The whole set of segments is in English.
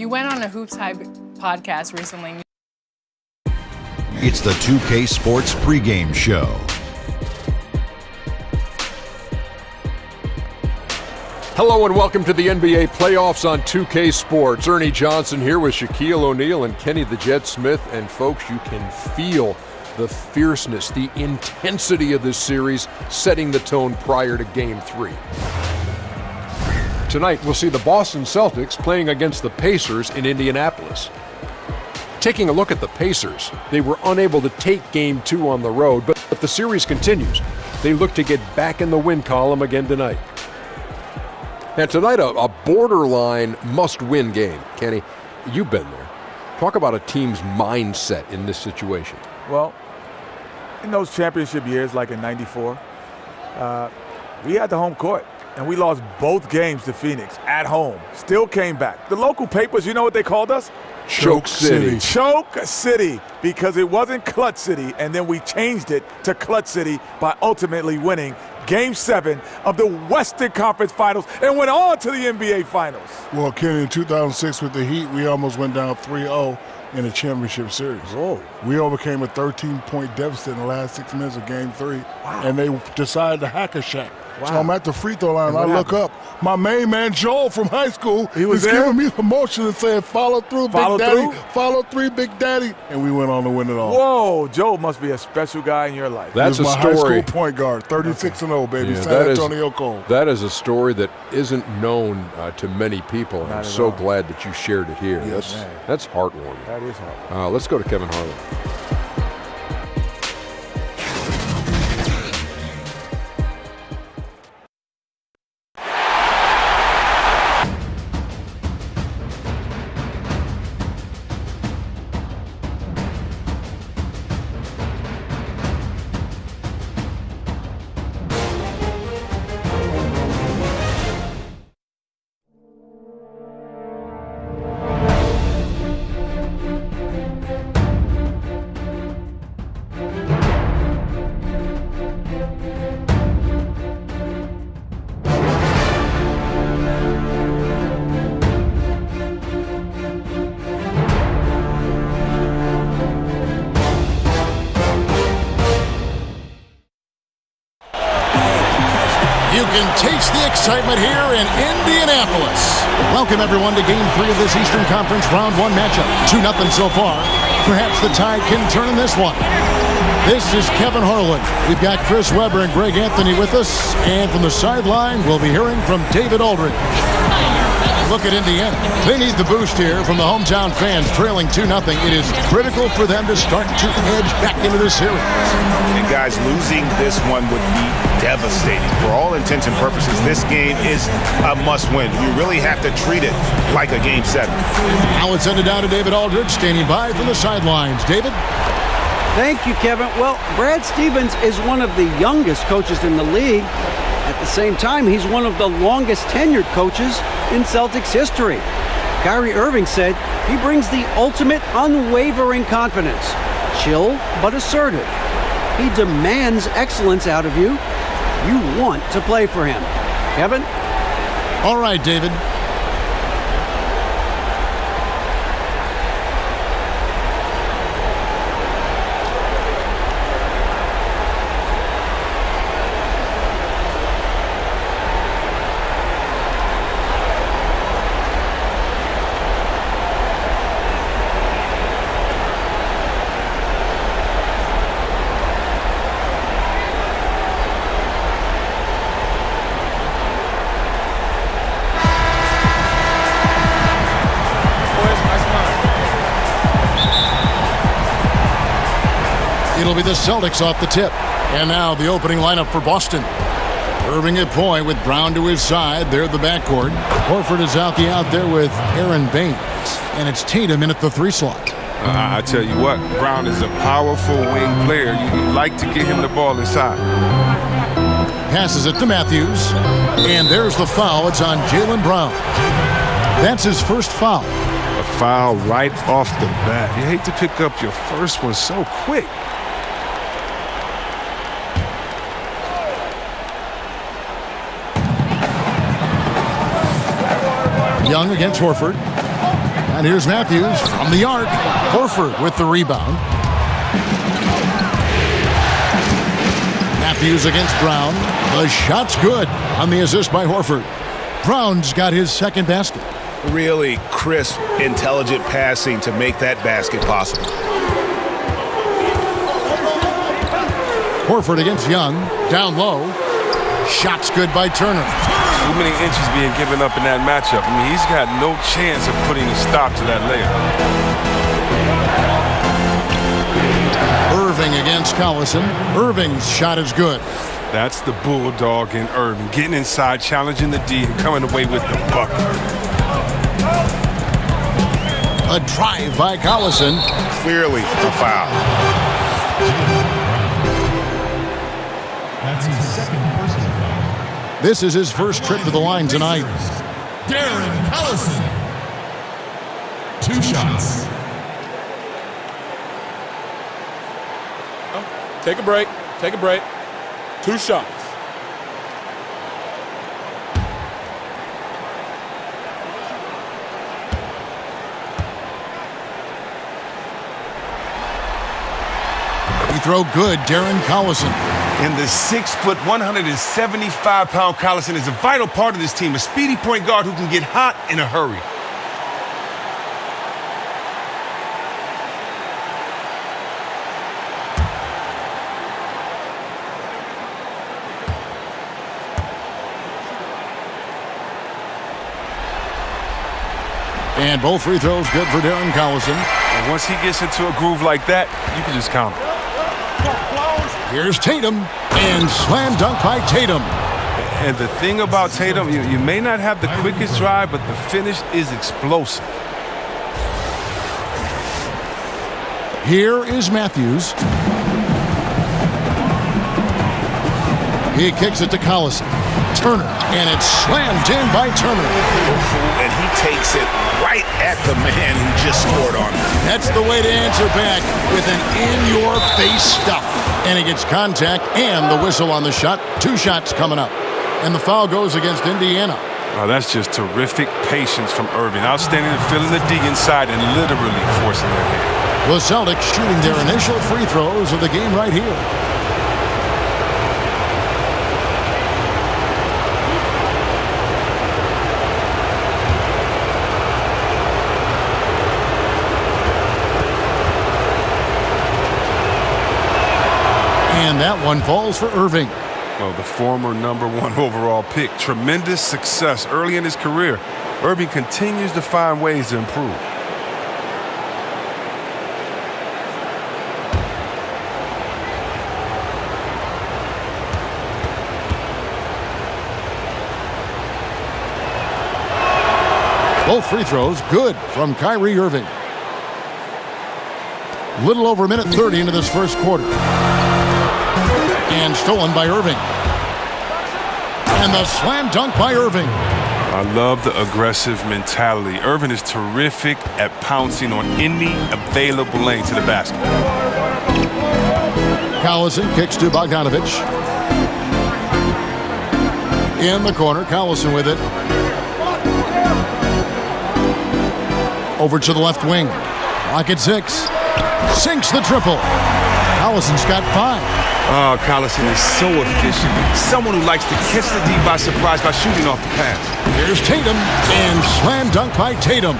You went on a Hoops Hype podcast recently. It's the 2K Sports Pregame Show. Hello and welcome to the NBA playoffs on 2K Sports. Ernie Johnson here with Shaquille O'Neal and Kenny the Jet Smith. And folks, you can feel the fierceness, the intensity of this series setting the tone prior to Game 3. Tonight, we'll see the Boston Celtics playing against the Pacers in Indianapolis. Taking a look at the Pacers, they were unable to take Game 2 on the road, but the series continues. They look to get back in the win column again tonight. And tonight, a borderline must-win game. Kenny, you've been there. Talk about a team's mindset in this situation. Well, in those championship years, like in '94, we had the home court, and we lost both games to Phoenix at home. Still came back. The local papers, you know what they called us? Choke City. Choke City, because it wasn't Clutch City, and then we changed it to Clutch City by ultimately winning Game 7 of the Western Conference Finals and went on to the NBA Finals. Well, Kenny, in 2006 with the Heat, we almost went down 3-0 in the championship series. Whoa. We overcame a 13-point deficit in the last 6 minutes of Game 3, and they decided to hack a shack. Wow. So I'm at the free throw line, and I look up. My main man, Joel, from high school, he was giving me the motion and saying, follow through, Big Daddy, follow through, Big Daddy, and we went on to win it all. Whoa, Joel must be a special guy in your life. That's he was a my story. high school point guard, 36-0, baby, Yeah, San Antonio Cole. That is a story that isn't known to many people, and I'm so glad that you shared it here. Yes, that's heartwarming. That is heartwarming. Let's go to Kevin Harlan. You can taste the excitement here in Indianapolis. Welcome, everyone, to Game 3 of this Eastern Conference Round 1 matchup. 2-0 so far. Perhaps the tide can turn in this one. This is Kevin Harlan. We've got Chris Webber and Greg Anthony with us. And from the sideline, we'll be hearing from David Aldridge. Look at Indiana. They need the boost here from the hometown fans, trailing 2-0. It is critical for them to start to edge back into this series. And guys, losing this one would be devastating. For all intents and purposes, this game is a must-win. You really have to treat it like a Game 7. Now it's sent it down to David Aldridge, standing by from the sidelines. David? Thank you, Kevin. Well, Brad Stevens is one of the youngest coaches in the league. At the same time, he's one of the longest tenured coaches in Celtics history. Kyrie Irving said he brings the ultimate unwavering confidence, chill but assertive. He demands excellence out of you. You want to play for him. Kevin? All right, David. It'll be the Celtics off the tip. And now the opening lineup for Boston. Irving at point with Brown to his side. There at the backcourt. Horford is out there with Aaron Baines. And it's Tatum in at the 3 slot. I tell you what, Brown is a powerful wing player. You like to get him the ball inside. Passes it to Matthews. And there's the foul. It's on Jaylen Brown. That's his first foul. A foul right off the bat. You hate to pick up your first one so quick. Young against Horford. And here's Matthews from the arc. Horford with the rebound. Matthews against Brown. The shot's good on the assist by Horford. Brown's got his second basket. Really crisp, intelligent passing to make that basket possible. Horford against Young. Down low. Shot's good by Turner. Too many inches being given up in that matchup. I mean, he's got no chance of putting a stop to that layup. Irving against Collison. Irving's shot is good. That's the bulldog in Irving, getting inside, challenging the D, and coming away with the bucket. A drive by Collison. Clearly a foul. That's his second personal foul. This is his first trip to the line tonight. Darren Collison. 2 shots. Take a break. Take a break. 2 shots. He throw good, Darren Collison. And the 6', 175-pound Collison is a vital part of this team, a speedy point guard who can get hot in a hurry. And both free throws good for Darren Collison. And once he gets into a groove like that, you can just count him. Here's Tatum, and slam dunk by Tatum. And the thing about Tatum, you may not have the quickest drive, but the finish is explosive. Here is Matthews. He kicks it to Collison. Turner, and it's slammed in by Turner. And he takes it right at the man who just scored on him. That's the way to answer back, with an in-your-face stuff. And he gets contact and the whistle on the shot. 2 shots coming up. And the foul goes against Indiana. Oh, that's just terrific patience from Irving. Outstanding at filling the D inside and literally forcing their hand. The Celtics shooting their initial free throws of the game right here. And that one falls for Irving. Well, the former #1 overall pick. Tremendous success early in his career. Irving continues to find ways to improve. Both free throws good from Kyrie Irving. Little over a minute 30 into this first quarter. And stolen by Irving. And the slam dunk by Irving. I love the aggressive mentality. Irving is terrific at pouncing on any available lane to the basket. Collison kicks to Bogdanovich. In the corner, Collison with it. Over to the left wing. Clock at 6. Sinks the triple. Collison's got 5. Oh, Collison is so efficient. Someone who likes to catch the D by surprise by shooting off the pass. Here's Tatum, and slam dunk by Tatum.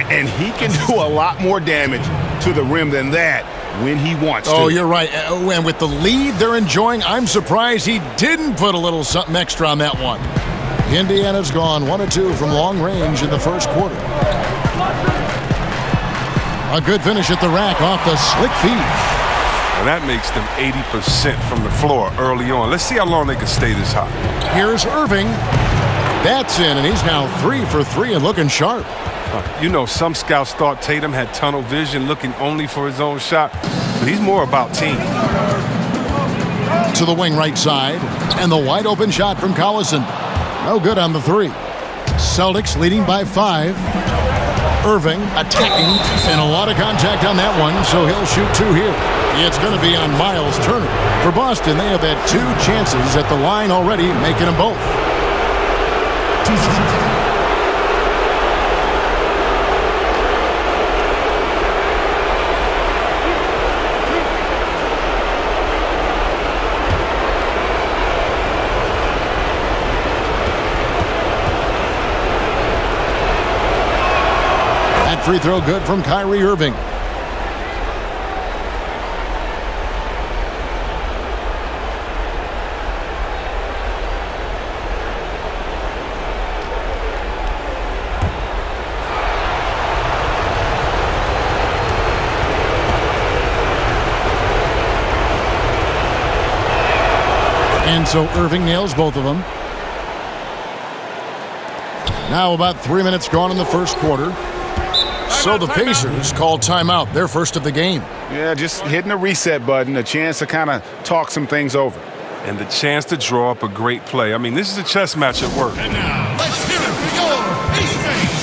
And he can do a lot more damage to the rim than that when he wants to. Oh, you're right. And with the lead they're enjoying, I'm surprised he didn't put a little something extra on that one. Indiana's gone 1 of 2 from long range in the first quarter. A good finish at the rack off the slick feed. And that makes them 80% from the floor early on. Let's see how long they can stay this hot. Here's Irving. That's in, and he's now 3 for 3 and looking sharp. You know, some scouts thought Tatum had tunnel vision, looking only for his own shot. But he's more about team. To the wing right side, and the wide open shot from Collison. No good on the 3. Celtics leading by 5. Irving attacking, and a lot of contact on that one, so he'll shoot 2 here. It's going to be on Myles Turner. For Boston, they have had 2 chances at the line already, making them both. 2 shots. Second free throw good from Kyrie Irving. And so Irving nails both of them. Now about 3 minutes gone in the first quarter. So the Pacers call timeout, their first of the game. Yeah, just hitting a reset button, a chance to kind of talk some things over. And the chance to draw up a great play. I mean, this is a chess match at work. And now, let's hear it for your Pacers.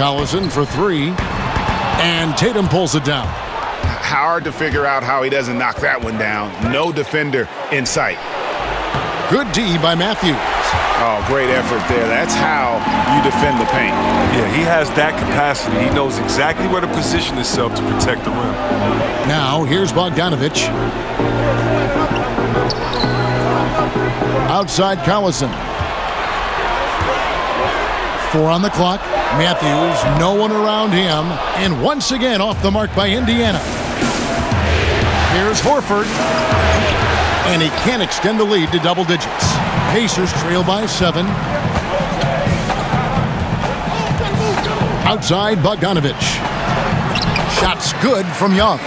Collison for three, and Tatum pulls it down. Hard to figure out how he doesn't knock that one down. No defender in sight. Good D by Matthews. Oh, great effort there. That's how you defend the paint. Yeah, he has that capacity. He knows exactly where to position himself to protect the rim. Now, here's Bogdanovich. Outside Collison. 4 on the clock. Matthews, no one around him, and once again off the mark by Indiana. Here's Horford, and he can't extend the lead to double digits. Pacers trail by 7. Outside Bogdanovich. Shots good from Young.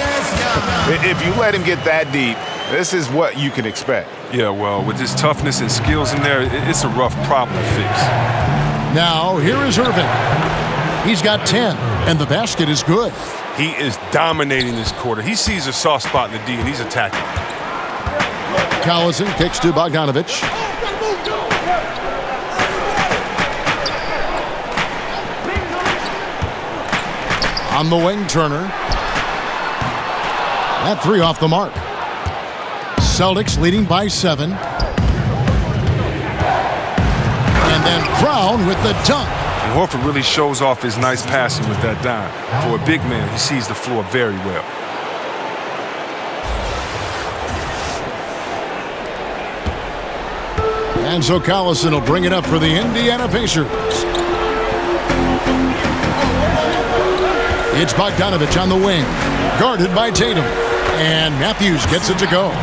If you let him get that deep, this is what you can expect. Yeah, well, with his toughness and skills in there, it's a rough problem to fix. Now, here is Irving. He's got 10, and the basket is good. He is dominating this quarter. He sees a soft spot in the D, and he's attacking. Collison kicks to Bogdanovich. On the wing, Turner. That 3 off the mark. Celtics leading by 7. And then Brown with the dunk. And Horford really shows off his nice passing with that dime. For a big man, he sees the floor very well. And so Collison will bring it up for the Indiana Pacers. It's Bogdanovich on the wing, guarded by Tatum. And Matthews gets it to go.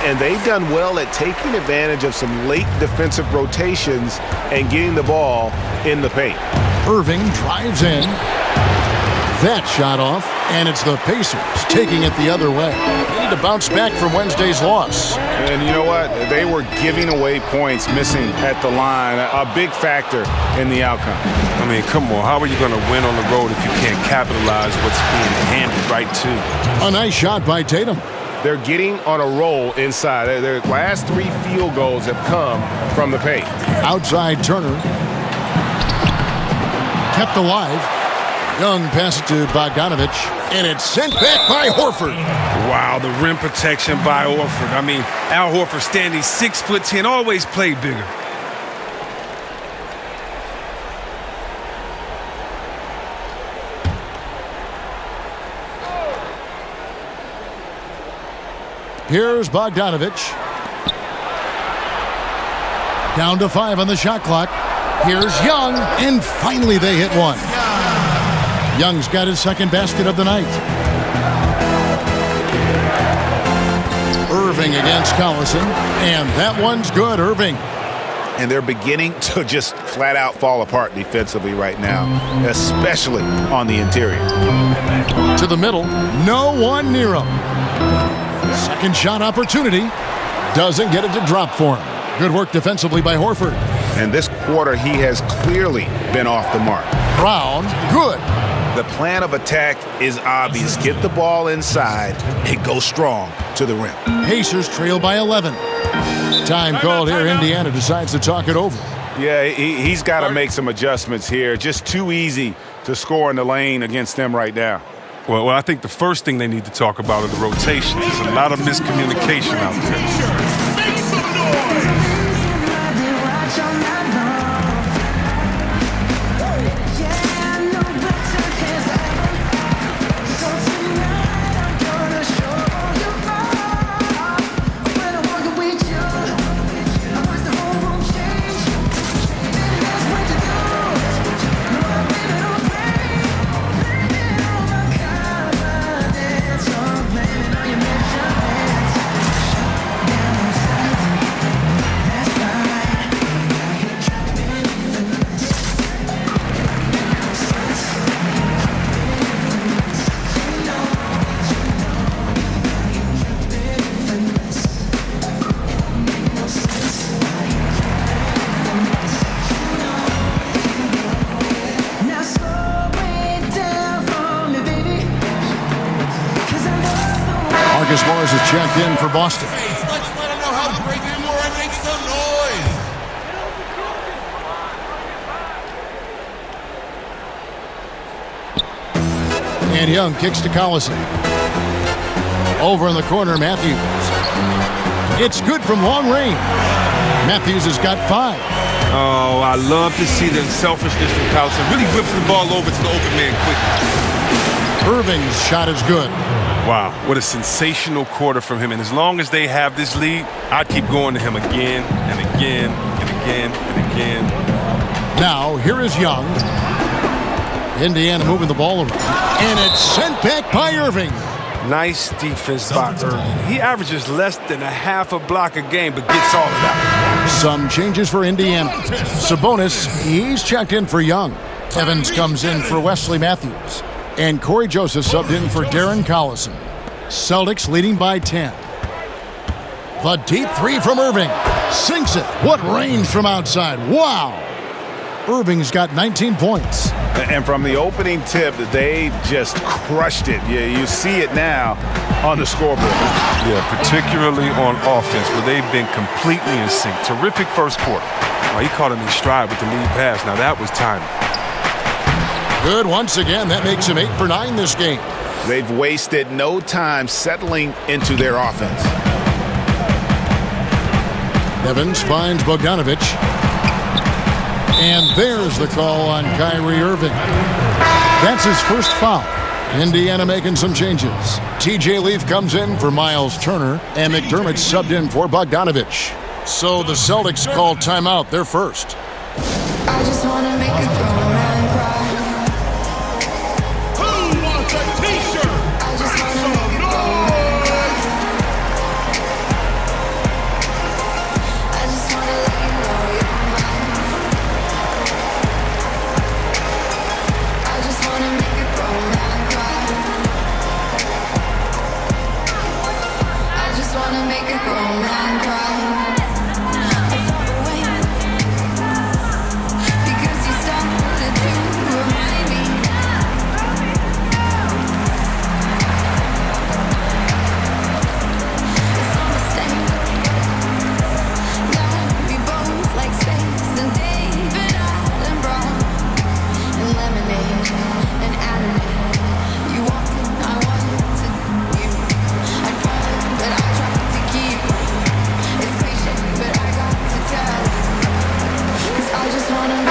And they've done well at taking advantage of some late defensive rotations and getting the ball in the paint. Irving drives in. That shot off, and it's the Pacers taking it the other way. They need to bounce back from Wednesday's loss. And you know what? They were giving away points, missing at the line, a big factor in the outcome. I mean, come on. How are you going to win on the road if you can't capitalize what's being handed right to you? A nice shot by Tatum. They're getting on a roll inside. Their last 3 field goals have come from the paint. Outside Turner. Kept alive. Young passes to Bogdanovich, and it's sent back by Horford. Wow, the rim protection by Horford. I mean, Al Horford standing 6'10", always played bigger. Here's Bogdanovich. Down to 5 on the shot clock. Here's Young, and finally they hit one. Young's got his second basket of the night. Irving against Collison, and that one's good. Irving. And they're beginning to just flat out fall apart defensively right now, especially on the interior. To the middle, no one near him. Second shot opportunity. Doesn't get it to drop for him. Good work defensively by Horford. And this quarter, he has clearly been off the mark. Brown, good. The plan of attack is obvious. Get the ball inside and go strong to the rim. Pacers trail by 11. Time called here. Indiana decides to talk it over. Yeah, he's got to make some adjustments here. Just too easy to score in the lane against them right now. Well, I think the first thing they need to talk about are the rotations. There's a lot of miscommunication out there. Make some noise! Myles is checked in for Boston. Let's let them know how Pregame makes some noise. And Young kicks to Collison. Over in the corner, Matthews. It's good from long range. Matthews has got 5. Oh, I love to see the unselfishness from Collison. Really whips the ball over to the open man quickly. Irving's shot is good. Wow, what a sensational quarter from him. And as long as they have this lead, I'd keep going to him again and again and again and again. Now, here is Young. Indiana moving the ball around. And it's sent back by Irving. Nice defense by Irving. He averages less than a half a block a game, but gets all of that. Some changes for Indiana. Sabonis, he's checked in for Young. Evans comes in for Wesley Matthews. And Corey Joseph subbed in for Darren Collison. Celtics leading by 10. The deep 3 from Irving. Sinks it. What range from outside. Wow. Irving's got 19 points. And from the opening tip, they just crushed it. Yeah, you see it now on the scoreboard. Yeah, particularly on offense, where they've been completely in sync. Terrific first quarter. Well, he caught him in stride with the lead pass. Now that was timing. Good once again. That makes him 8 for 9 this game. They've wasted no time settling into their offense. Evans finds Bogdanovich. And there's the call on Kyrie Irving. That's his first foul. Indiana making some changes. TJ Leaf comes in for Myles Turner, and McDermott subbed in for Bogdanovich. So the Celtics call timeout. They're first. I just want to make a grown man cry. Who wants a t-shirt? I just want to make a grown man cry. I just want to let you know you're mine. I just want to make a grown man cry. I just want to make a grown man cry. I thought away because you started to remind me. It's a mistake. Now we both like space and David Attenborough and lemonade and anime. You wanted, I wanted you. I'd fall, but I tried to keep. It's patient, but I got to tell. 'Cause I just wanna make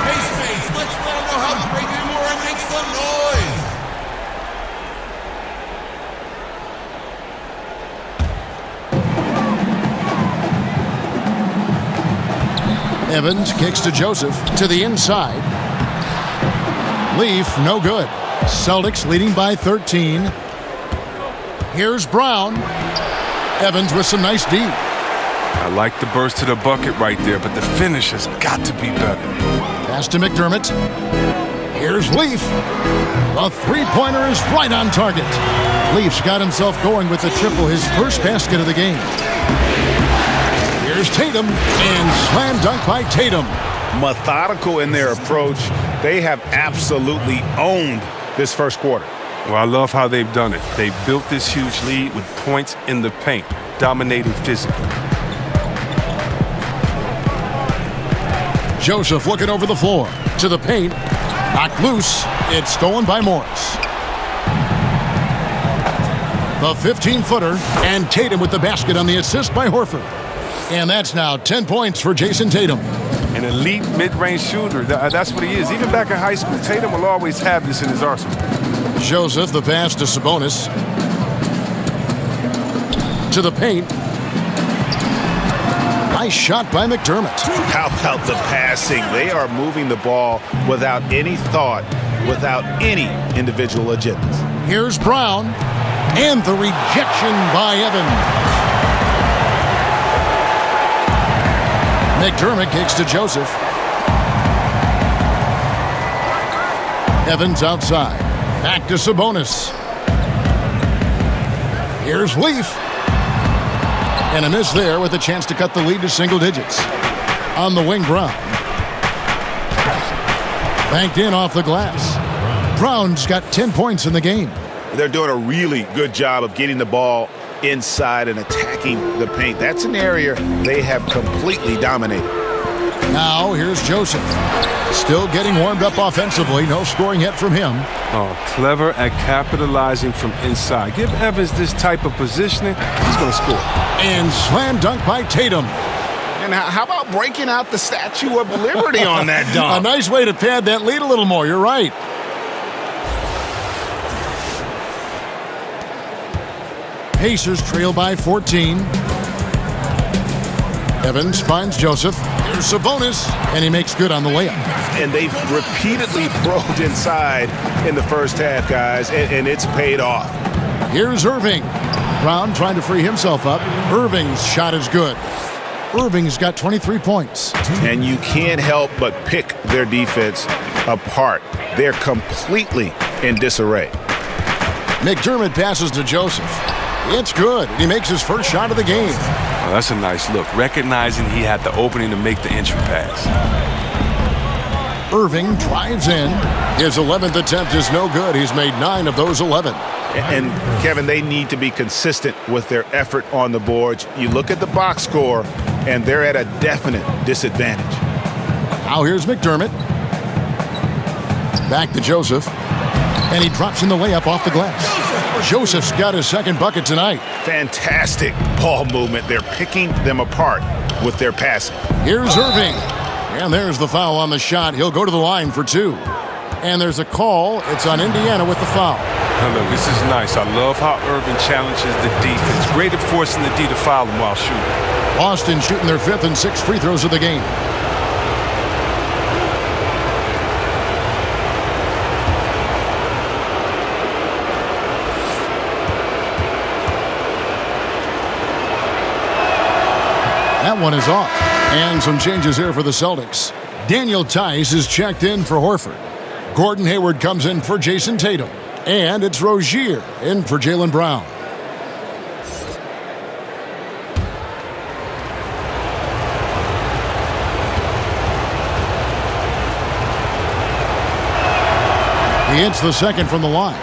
Pace Mates, let's let them know how Pregame makes some noise. Evans kicks to Joseph to the inside. Leaf, no good. Celtics leading by 13. Here's Brown. Evans with some nice D. I like the burst to the bucket right there, but the finish has got to be better. Pass to McDermott. Here's Leaf. The three-pointer is right on target. Leaf's got himself going with the triple, his first basket of the game. Here's Tatum, and slam dunk by Tatum. Methodical in their approach. They have absolutely owned this first quarter. Well, I love how they've done it. They built this huge lead with points in the paint, dominating physically. Joseph looking over the floor to the paint. Knocked loose. It's stolen by Morris. The 15-footer, and Tatum with the basket on the assist by Horford. And that's now 10 points for Jason Tatum. An elite mid-range shooter. That's what he is. Even back in high school, Tatum will always have this in his arsenal. Joseph, the pass to Sabonis. To the paint. Nice shot by McDermott. How about the passing? They are moving the ball without any thought, without any individual agendas. Here's Brown. And the rejection by Evans. McDermott kicks to Joseph. Evans outside. Back to Sabonis. Here's Leaf. And a miss there with a chance to cut the lead to single digits. On the wing, Brown. Banked in off the glass. Brown's got 10 points in the game. They're doing a really good job of getting the ball inside and attacking the paint. That's an area they have completely dominated. Now here's Joseph. Still getting warmed up offensively. No scoring yet from him. Oh, clever at capitalizing from inside. Give Evans this type of positioning, he's going to score. And slam dunk by Tatum. And how about breaking out the Statue of Liberty on that dunk? A nice way to pad that lead a little more. You're right. Pacers trail by 14. Evans finds Joseph. Here's Sabonis, and he makes good on the layup. And they've repeatedly probed inside in the first half, guys, and it's paid off. Here's Irving. Brown trying to free himself up. Irving's shot is good. Irving's got 23 points. And you can't help but pick their defense apart. They're completely in disarray. McDermott passes to Joseph. It's good. He makes his first shot of the game. Oh, that's a nice look, recognizing he had the opening to make the entry pass. Irving drives in. His 11th attempt is no good. He's made 9 of those 11. And, Kevin, they need to be consistent with their effort on the boards. You look at the box score, and they're at a definite disadvantage. Now here's McDermott. Back to Joseph. And he drops in the layup off the glass. Joseph's got his second bucket tonight. Fantastic ball movement. They're picking them apart with their passing. Here's Irving. And there's the foul on the shot. He'll go to the line for 2. And there's a call. It's on Indiana with the foul. Now look, this is nice. I love how Irving challenges the defense. Great at forcing the D to foul him while shooting. Boston shooting their 5th and 6th free throws of the game. That one is off. And some changes here for the Celtics. Daniel Tice is checked in for Horford. Gordon Hayward comes in for Jason Tatum. And it's Rozier in for Jaylen Brown. He hits the second from the line.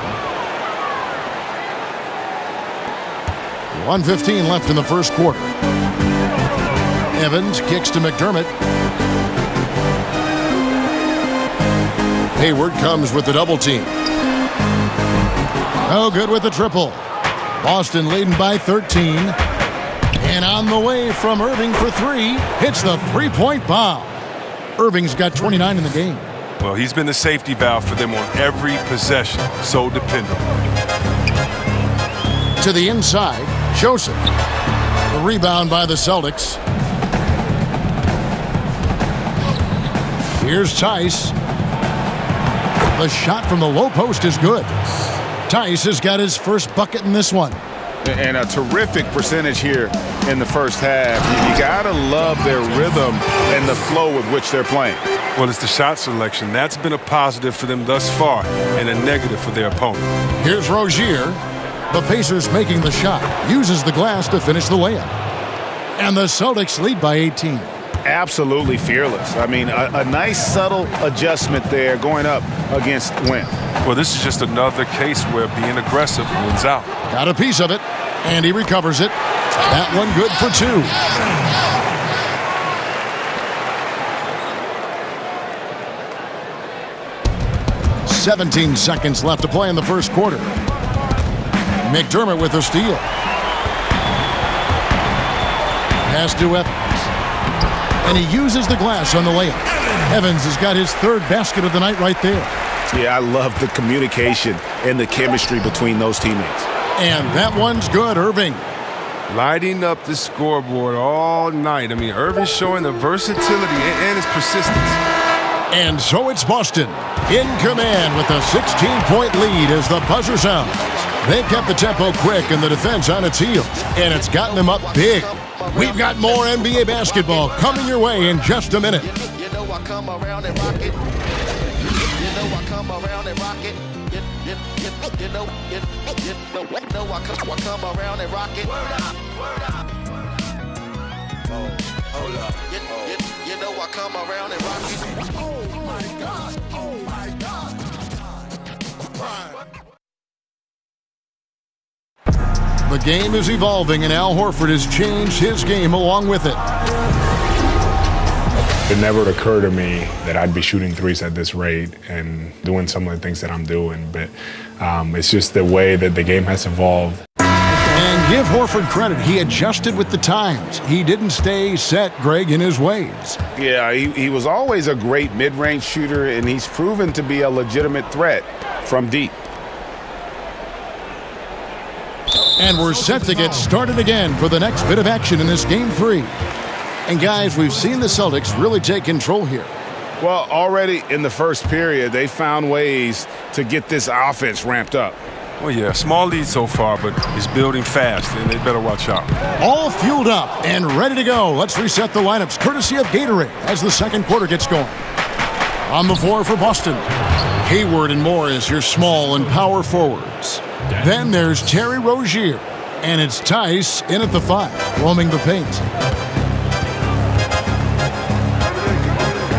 1:15 left in the first quarter. Evans kicks to McDermott. Hayward comes with the double team. Oh, good with the triple. Boston leading by 13. And on the way from Irving for 3. Hits the three-point bomb. Irving's got 29 in the game. Well, he's been the safety valve for them on every possession. So dependable. To the inside, Joseph. The rebound by the Celtics. Here's Tice. The shot from the low post is good. Tice has got his first bucket in this one. And a terrific percentage here in the first half. You got to love their rhythm and the flow with which they're playing. Well, it's the shot selection. That's been a positive for them thus far and a negative for their opponent. Here's Rozier. The Pacers making the shot. Uses the glass to finish the layup. And the Celtics lead by 18. Absolutely fearless. I mean, a nice subtle adjustment there going up against Wimp. Well, this is just another case where being aggressive wins out. Got a piece of it, and he recovers it. That one good for 2. "17 seconds left to play in the first quarter. McDermott with a steal. Pass to Evans. And he uses the glass on the layup. Evans has got his 3rd basket of the night right there. Yeah, I love the communication and the chemistry between those teammates. And that one's good, Irving. Lighting up the scoreboard all night. I mean, Irving showing the versatility and his persistence. And so it's Boston in command with a 16-point lead as the buzzer sounds. They've kept the tempo quick and the defense on its heels, and it's gotten them up big. We've got more NBA basketball coming your way in just a minute. You know I come around and rock it. You know I come around and rock it. You know I come around and rock it. Hold up. You know I come around and rock it. Oh my God. Oh my God. The game is evolving, and Al Horford has changed his game along with it. It never occurred to me that I'd be shooting threes at this rate and doing some of the things that I'm doing, but it's just the way that the game has evolved. And give Horford credit. He adjusted with the times. He didn't stay set, Greg, in his ways. Yeah, he was always a great mid-range shooter, and he's proven to be a legitimate threat from deep. And we're set to get started again for the next bit of action in this Game 3. And guys, we've seen the Celtics really take control here. Well, already in the first period, they found ways to get this offense ramped up. Well, yeah, small lead so far, but it's building fast, and they better watch out. All fueled up and ready to go. Let's reset the lineups, courtesy of Gatorade, as the second quarter gets going. On the floor for Boston, Hayward and Morris, your small and power forwards. Then there's Terry Rozier, and it's Tice in at the 5, roaming the paint.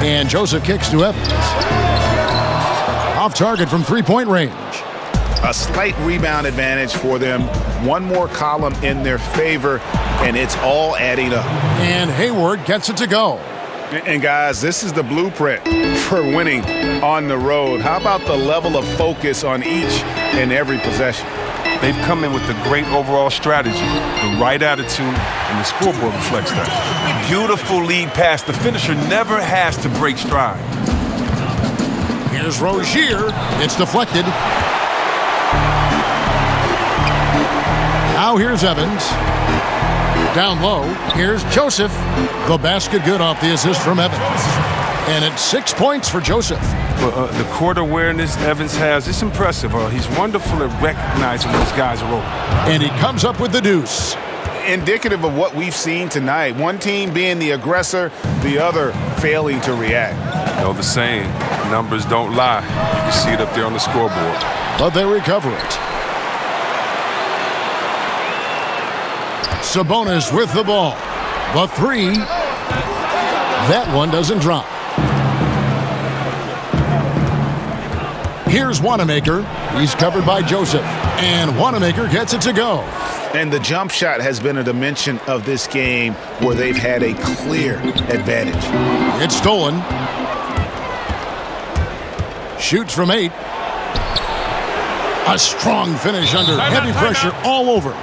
And Joseph kicks to Evans. Off target from three-point range. A slight rebound advantage for them. One more column in their favor, and it's all adding up. And Hayward gets it to go. And guys, this is the blueprint for winning on the road. How about the level of focus on each and every possession? They've come in with a great overall strategy, the right attitude, and the scoreboard reflects that. Beautiful lead pass. The finisher never has to break stride. Here's Rozier. It's deflected. Now here's Evans. Down low, here's Joseph. The basket good off the assist from Evans. And it's 6 points for Joseph. Well, the court awareness Evans has, it's impressive. He's wonderful at recognizing those guys are open. And he comes up with the deuce. Indicative of what we've seen tonight. One team being the aggressor, the other failing to react. You know the saying, numbers don't lie. You can see it up there on the scoreboard. But they recover it. Sabonis with the ball. The 3. That one doesn't drop. Here's Wanamaker. He's covered by Joseph. And Wanamaker gets it to go. And the jump shot has been a dimension of this game where they've had a clear advantage. It's stolen. Shoots from 8. A strong finish under heavy pressure all over.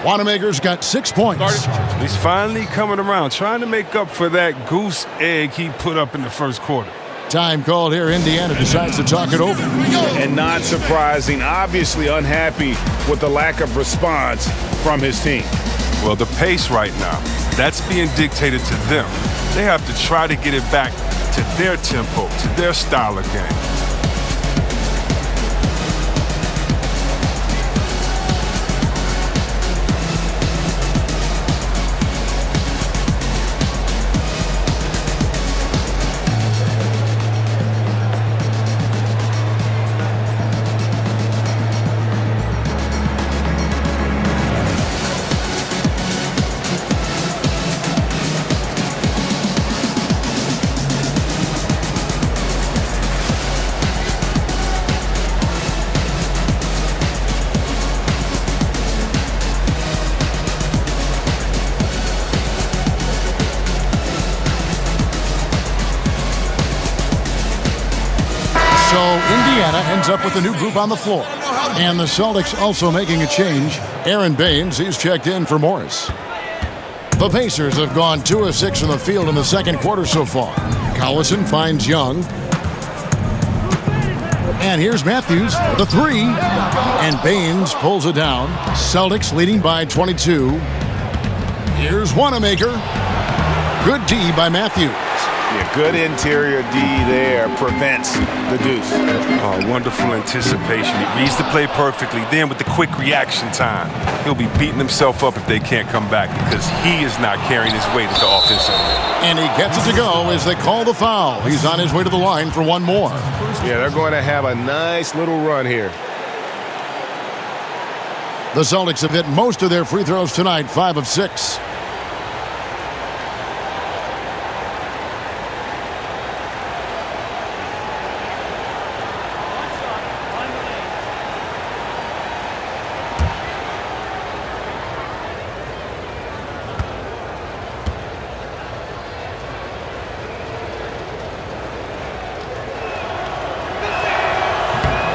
Wanamaker's got 6 points. He's finally coming around, trying to make up for that goose egg he put up in the first quarter. Time called here. Indiana decides to talk it over. And not surprising, obviously unhappy with the lack of response from his team. Well, the pace right now, that's being dictated to them. They have to try to get it back to their tempo, to their style of game. So Indiana ends up with a new group on the floor. And the Celtics also making a change. Aaron Baines, he's checked in for Morris. The Pacers have gone 2 of 6 from the field in the second quarter so far. Collison finds Young. And here's Matthews for the 3. And Baines pulls it down. Celtics leading by 22. Here's Wanamaker. Good D by Matthews. Yeah, good interior D there prevents the deuce. Oh, wonderful anticipation. He reads the play perfectly. Then with the quick reaction time, he'll be beating himself up if they can't come back because he is not carrying his weight at the offensive end. And he gets it to go as they call the foul. He's on his way to the line for one more. Yeah, they're going to have a nice little run here. The Celtics have hit most of their free throws tonight, 5 of 6.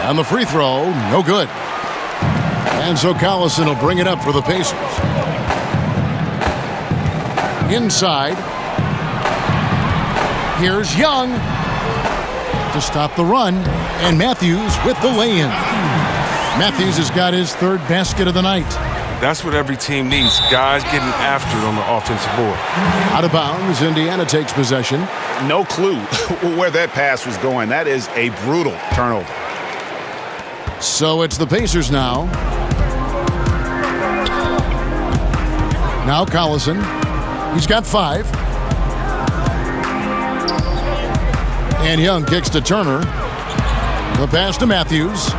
On the free throw, no good. And so Collison will bring it up for the Pacers. Inside. Here's Young to stop the run. And Matthews with the lay-in. Matthews has got his 3rd basket of the night. That's what every team needs, guys getting after it on the offensive board. Out of bounds, Indiana takes possession. No clue where that pass was going. That is a brutal turnover. So it's the Pacers now. Now Collison. He's got 5. And Young kicks to Turner. The pass to Matthews.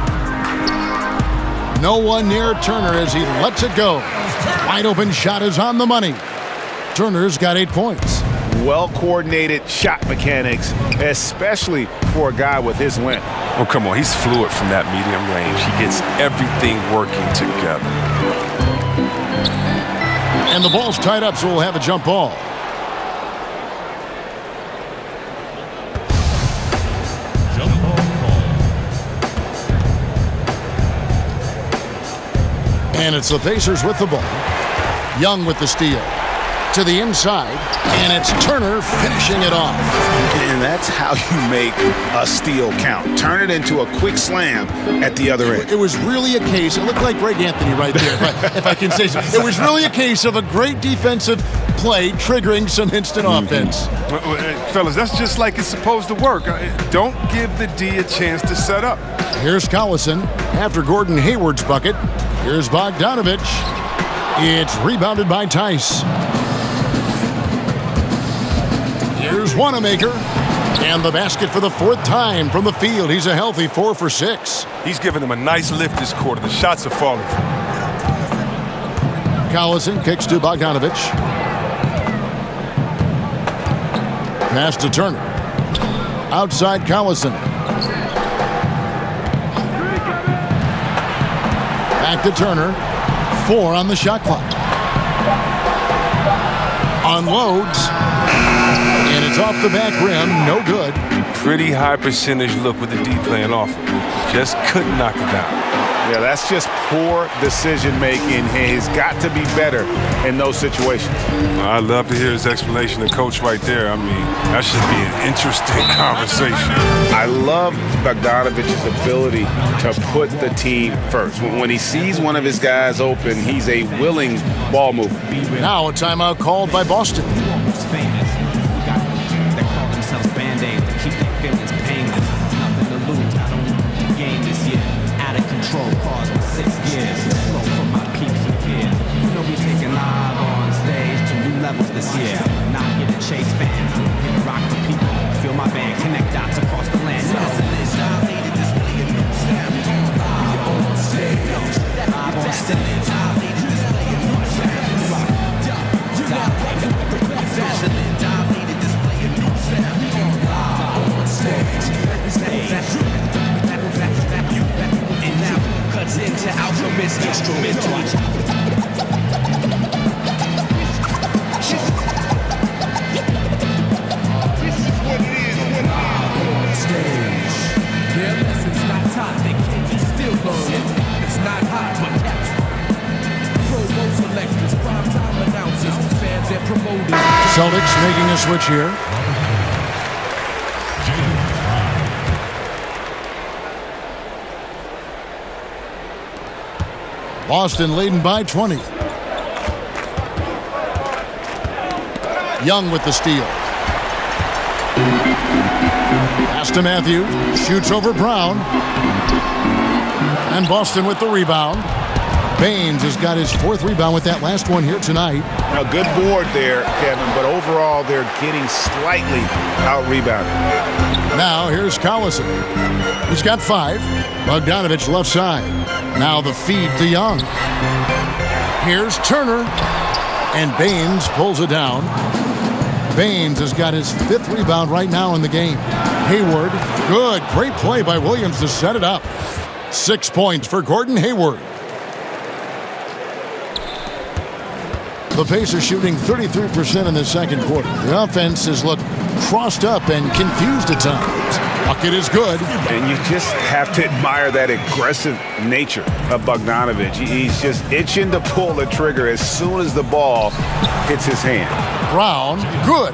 No one near Turner as he lets it go. Wide open shot is on the money. Turner's got 8 points. Well-coordinated shot mechanics, especially for a guy with his length. Oh, come on. He's fluid from that medium range. He gets everything working together. And the ball's tied up, so we'll have a jump ball. And it's the Pacers with the ball. Young with the steal. To the inside, and it's Turner finishing it off. And that's how you make a steal count. Turn it into a quick slam at the other end. It was really a case, it looked like Greg Anthony right there, if I can say so. It was really a case of a great defensive play triggering some instant offense. Fellas, that's just like it's supposed to work. Don't give the D a chance to set up. Here's Collison after Gordon Hayward's bucket. Here's Bogdanovich. It's rebounded by Tice. Here's Wanamaker. And the basket for the 4th time from the field. He's a healthy 4 for 6. He's giving them a nice lift this quarter. The shots are falling. Collison kicks to Bogdanovich. Pass to Turner. Outside Collison. Back to Turner. 4 on the shot clock. Unloads. And it's off the back rim. No good. Pretty high percentage look with the D playing off. Just couldn't knock it down. Yeah, that's just poor decision making. He's got to be better in those situations. I'd love to hear his explanation to coach right there. I mean, that should be an interesting conversation. I love Bogdanovich's ability to put the team first. When he sees one of his guys open, he's a willing ball mover. Now a timeout called by Boston. Cause with 6 years, flow from my peaks of fear. You'll be taking live on stage to new levels this year. Not here to chase fans, here to rock for people. Feel my band, connect dots across the land. Live on stage. Cuts into alchemist instrumental. This is what it is when I'm on stage. Get Celtics making a switch here. Boston leading by 20. Young with the steal. Pass to Matthews. Shoots over Brown. And Boston with the rebound. Baines has got his 4th rebound with that last one here tonight. A good board there, Kevin, but overall they're getting slightly out-rebounded. Now here's Collison. He's got 5. Bogdanovich left side. Now the feed to Young. Here's Turner. And Baines pulls it down. Baines has got his 5th rebound right now in the game. Hayward, good. Great play by Williams to set it up. 6 points for Gordon Hayward. The Pacers shooting 33% in the second quarter. The offense has looked crossed up and confused at times. Bucket is good. And you just have to admire that aggressive nature of Bogdanovich. He's just itching to pull the trigger as soon as the ball hits his hand. Brown, good.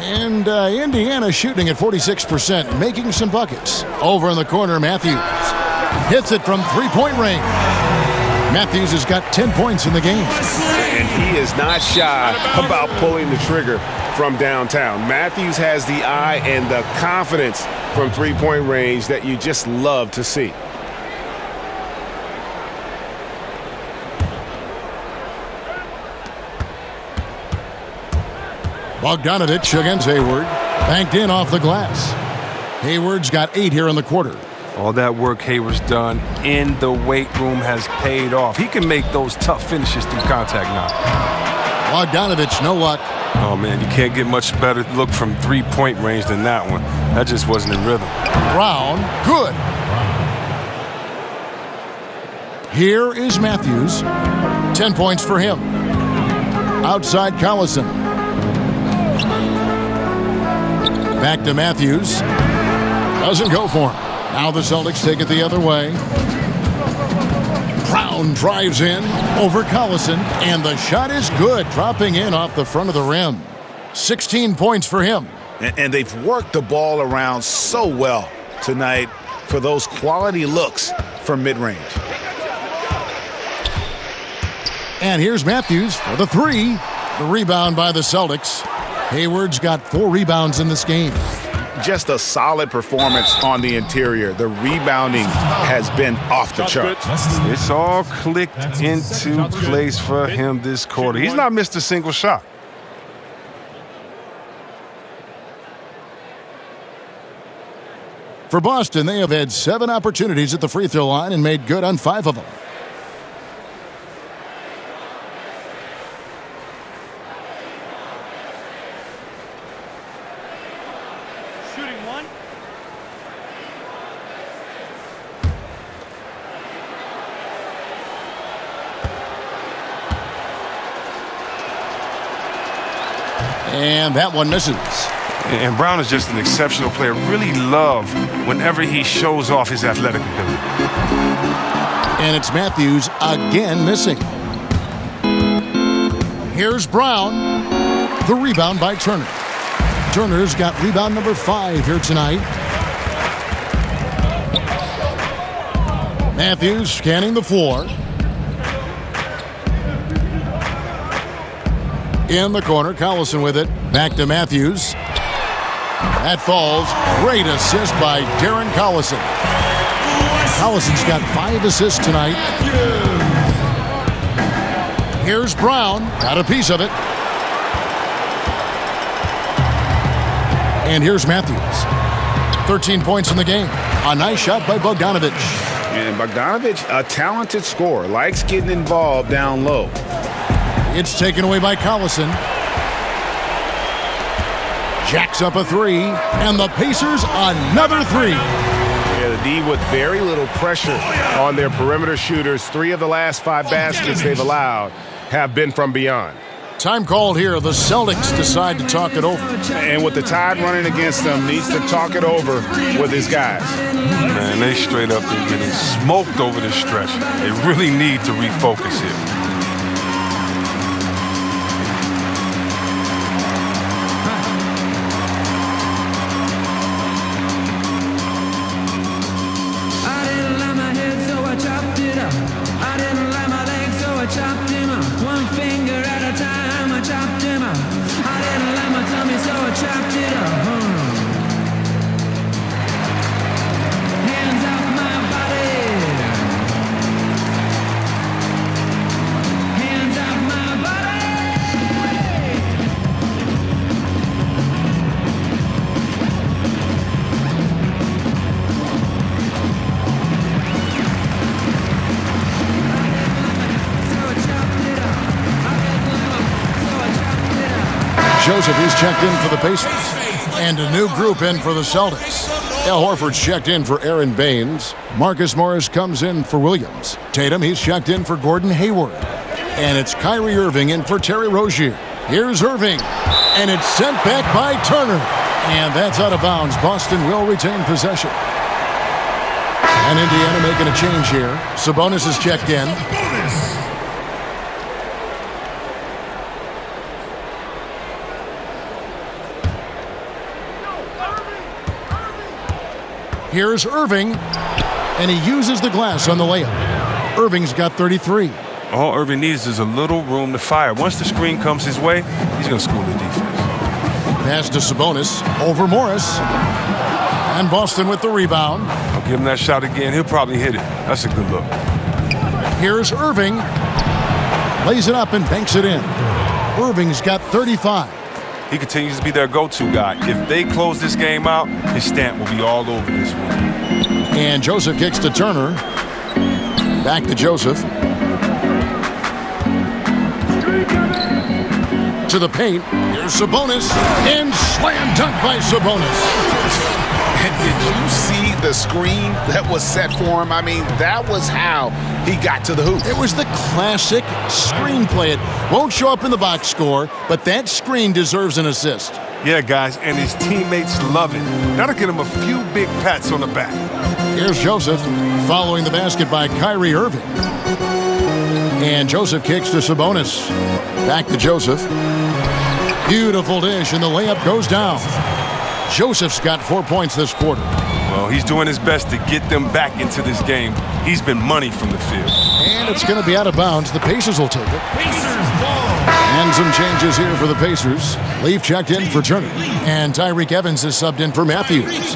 And Indiana shooting at 46%, making some buckets. Over in the corner, Matthews hits it from 3-point range. Matthews has got 10 points in the game. And he is not shy about pulling the trigger from downtown. Matthews has the eye and the confidence from 3-point range that you just love to see. Bogdanovich against Hayward. Banked in off the glass. Hayward's got 8 here in the quarter. All that work Hayward's done in the weight room has paid off. He can make those tough finishes through contact now. Bogdanovich, no luck. Oh, man, you can't get much better look from 3-point range than that one. That just wasn't in rhythm. Brown, good. Here is Matthews. 10 points for him. Outside Collison. Back to Matthews. Doesn't go for him. Now the Celtics take it the other way. Brown drives in over Collison, and the shot is good, dropping in off the front of the rim. 16 points for him. And they've worked the ball around so well tonight for those quality looks from mid-range. And here's Matthews for the 3. The rebound by the Celtics. Hayward's got 4 rebounds in this game. Just a solid performance on the interior. The rebounding has been off the charts. It's all clicked into place for him this quarter. He's not missed a single shot. For Boston, they have had 7 opportunities at the free throw line and made good on 5 of them. And that one misses. And Brown is just an exceptional player. Really love whenever he shows off his athletic ability. And it's Matthews again missing. Here's Brown. The rebound by Turner. Turner's got rebound number 5 here tonight. Matthews scanning the floor. In the corner, Collison with it. Back to Matthews. That falls. Great assist by Darren Collison. Collison's got 5 assists tonight. Here's Brown. Got a piece of it. And here's Matthews. 13 points in the game. A nice shot by Bogdanovich. And Bogdanovich, a talented scorer, likes getting involved down low. It's taken away by Collison. Jacks up a 3, and the Pacers another 3. Yeah, the D with very little pressure on their perimeter shooters. 3 of the last 5 baskets they've allowed have been from beyond. Time called here. The Celtics decide to talk it over. And with the Tide running against them, needs to talk it over with his guys. Man, they straight up been getting smoked over this stretch. They really need to refocus here. Joseph, he's checked in for the Pacers. And a new group in for the Celtics. Al Horford's checked in for Aaron Baines. Marcus Morris comes in for Williams. Tatum, he's checked in for Gordon Hayward. And it's Kyrie Irving in for Terry Rozier. Here's Irving. And it's sent back by Turner. And that's out of bounds. Boston will retain possession. And Indiana making a change here. Sabonis is checked in. Here's Irving, and he uses the glass on the layup. Irving's got 33. All Irving needs is a little room to fire. Once the screen comes his way, he's going to school the defense. Pass to Sabonis, over Morris. And Boston with the rebound. I'll give him that shot again. He'll probably hit it. That's a good look. Here's Irving. Lays it up and banks it in. Irving's got 35. He continues to be their go-to guy. If they close this game out, his stamp will be all over this one. And Joseph kicks to Turner. Back to Joseph. To the paint. Here's Sabonis. And slam dunk by Sabonis. And did you see the screen that was set for him? I mean, that was how he got to the hoop. It was the classic screenplay. It won't show up in the box score, but that screen deserves an assist. Yeah, guys, and his teammates love it. That'll get him a few big pats on the back. Here's Joseph following the basket by Kyrie Irving. And Joseph kicks to Sabonis. Back to Joseph. Beautiful dish, and the layup goes down. Joseph's got 4 points this quarter. Well, he's doing his best to get them back into this game. He's been money from the field. And it's going to be out of bounds. The Pacers will take it. And some changes here for the Pacers. Leaf checked in for Turner. And Tyreek Evans is subbed in for Matthews.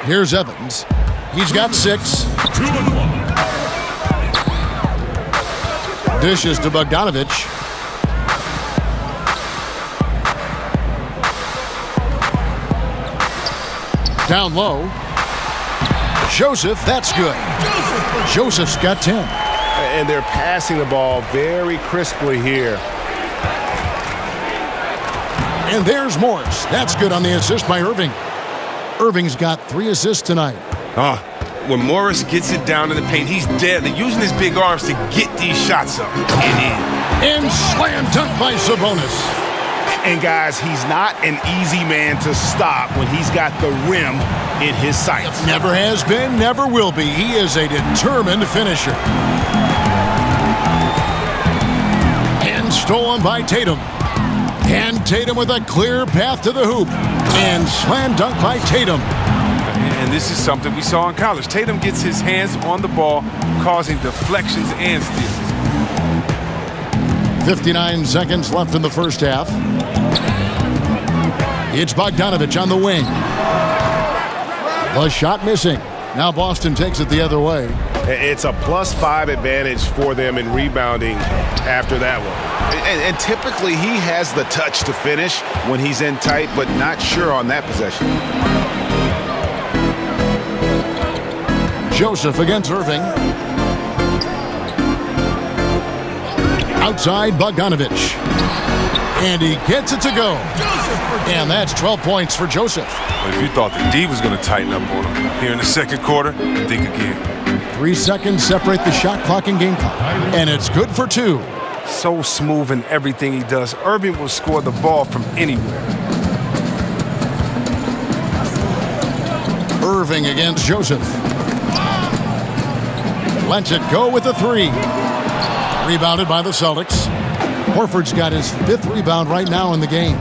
Here's Evans. He's got 6. Dishes to Bogdanovich. Down low. Joseph, that's good. Joseph's got 10. And they're passing the ball very crisply here. And there's Morris. That's good on the assist by Irving. Irving's got 3 assists tonight. When Morris gets it down in the paint, he's deadly, using his big arms to get these shots up and in. And slam dunk by Sabonis. And guys, he's not an easy man to stop when he's got the rim in his sights. Never has been, never will be. He is a determined finisher. And stolen by Tatum. And Tatum with a clear path to the hoop. And slam dunk by Tatum. And this is something we saw in college. Tatum gets his hands on the ball, causing deflections and steals. 59 seconds left in the first half. It's Bogdanovich on the wing. The shot missing. Now Boston takes it the other way. It's a +5 advantage for them in rebounding after that one. And typically he has the touch to finish when he's in tight, but not sure on that possession. Joseph against Irving. Outside Bogdanovich. And he gets it to go. And that's 12 points for Joseph. But if you thought the D was going to tighten up on him here in the second quarter, think again. 3 seconds separate the shot clock and game clock. And it's good for 2. So smooth in everything he does. Irving will score the ball from anywhere. Irving against Joseph. Lets it go with a 3. Rebounded by the Celtics. Horford's got his 5th rebound right now in the game.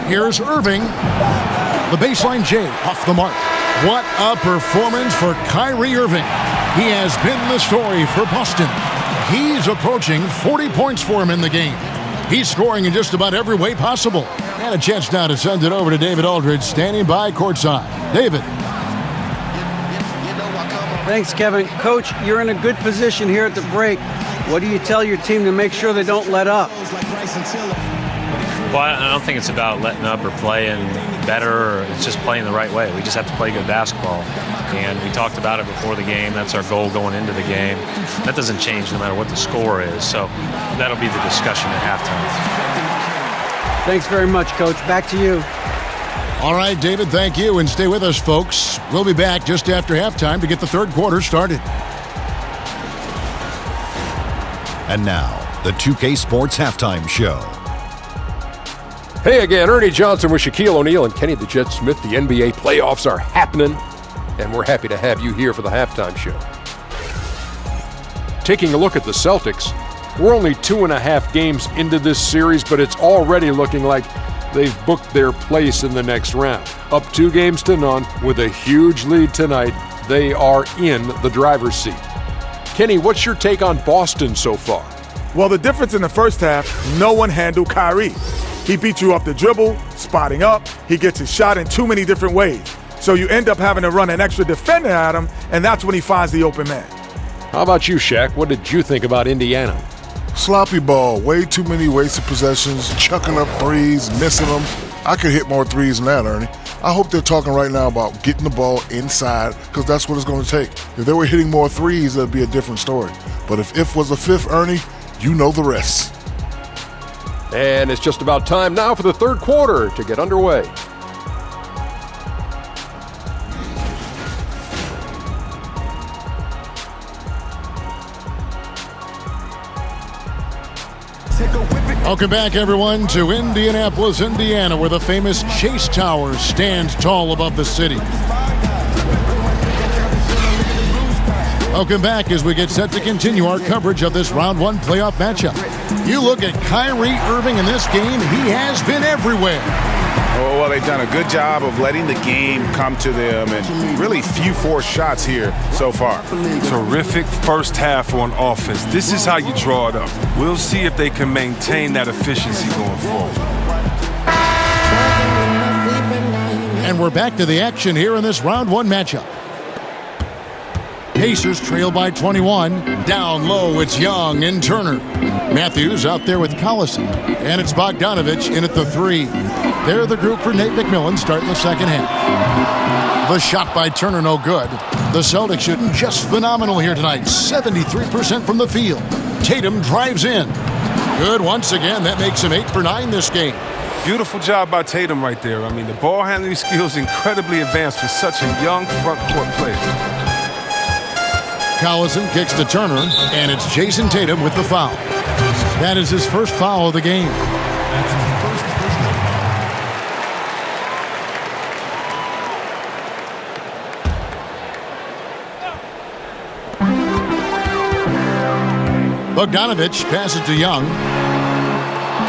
Here's Irving. The baseline J off the mark. What a performance for Kyrie Irving. He has been the story for Boston. He's approaching 40 points for him in the game. He's scoring in just about every way possible. And a chance now to send it over to David Aldridge, standing by courtside. David. Thanks, Kevin. Coach, you're in a good position here at the break. What do you tell your team to make sure they don't let up? Well, I don't think it's about letting up or playing better, or it's just playing the right way. We just have to play good basketball. And we talked about it before the game. That's our goal going into the game. That doesn't change no matter what the score is. So that'll be the discussion at halftime. Thanks very much, Coach. Back to you. All right, David, thank you. And stay with us, folks. We'll be back just after halftime to get the third quarter started. And now, the 2K Sports Halftime Show. Hey again, Ernie Johnson with Shaquille O'Neal and Kenny the Jet Smith. The NBA playoffs are happening, and we're happy to have you here for the halftime show. Taking a look at the Celtics, we're only 2.5 games into this series, but it's already looking like they've booked their place in the next round. Up 2-0 with a huge lead tonight, they are in the driver's seat. Kenny, what's your take on Boston so far? Well, the difference in the first half, no one handled Kyrie. He beat you off the dribble, spotting up. He gets his shot in too many different ways. So you end up having to run an extra defender at him, and that's when he finds the open man. How about you, Shaq? What did you think about Indiana? Sloppy ball, way too many wasted possessions, chucking up threes, missing them. I could hit more threes than that, Ernie. I hope they're talking right now about getting the ball inside, because that's what it's going to take. If they were hitting more threes, that'd be a different story. But if was a fifth, Ernie, you know the rest. And it's just about time now for the third quarter to get underway. Welcome back, everyone, to Indianapolis, Indiana, where the famous Chase Tower stands tall above the city. Welcome back as we get set to continue our coverage of this round one playoff matchup. You look at Kyrie Irving in this game, he has been everywhere. Oh, well, they've done a good job of letting the game come to them, and really few forced shots here so far. Terrific first half on offense. This is how you draw it up. We'll see if they can maintain that efficiency going forward. And we're back to the action here in this round one matchup. Pacers trail by 21. Down low, it's Young and Turner. Matthews out there with Collison. And it's Bogdanovich in at the 3. They're the group for Nate McMillan starting the second half. The shot by Turner, no good. The Celtics shooting just phenomenal here tonight. 73% from the field. Tatum drives in. Good once again. That makes him 8 for 9 this game. Beautiful job by Tatum right there. I mean, the ball handling skills incredibly advanced for such a young front court player. Collison kicks to Turner, and it's Jason Tatum with the foul. That is his first foul of the game. Bogdanovich passes to Young.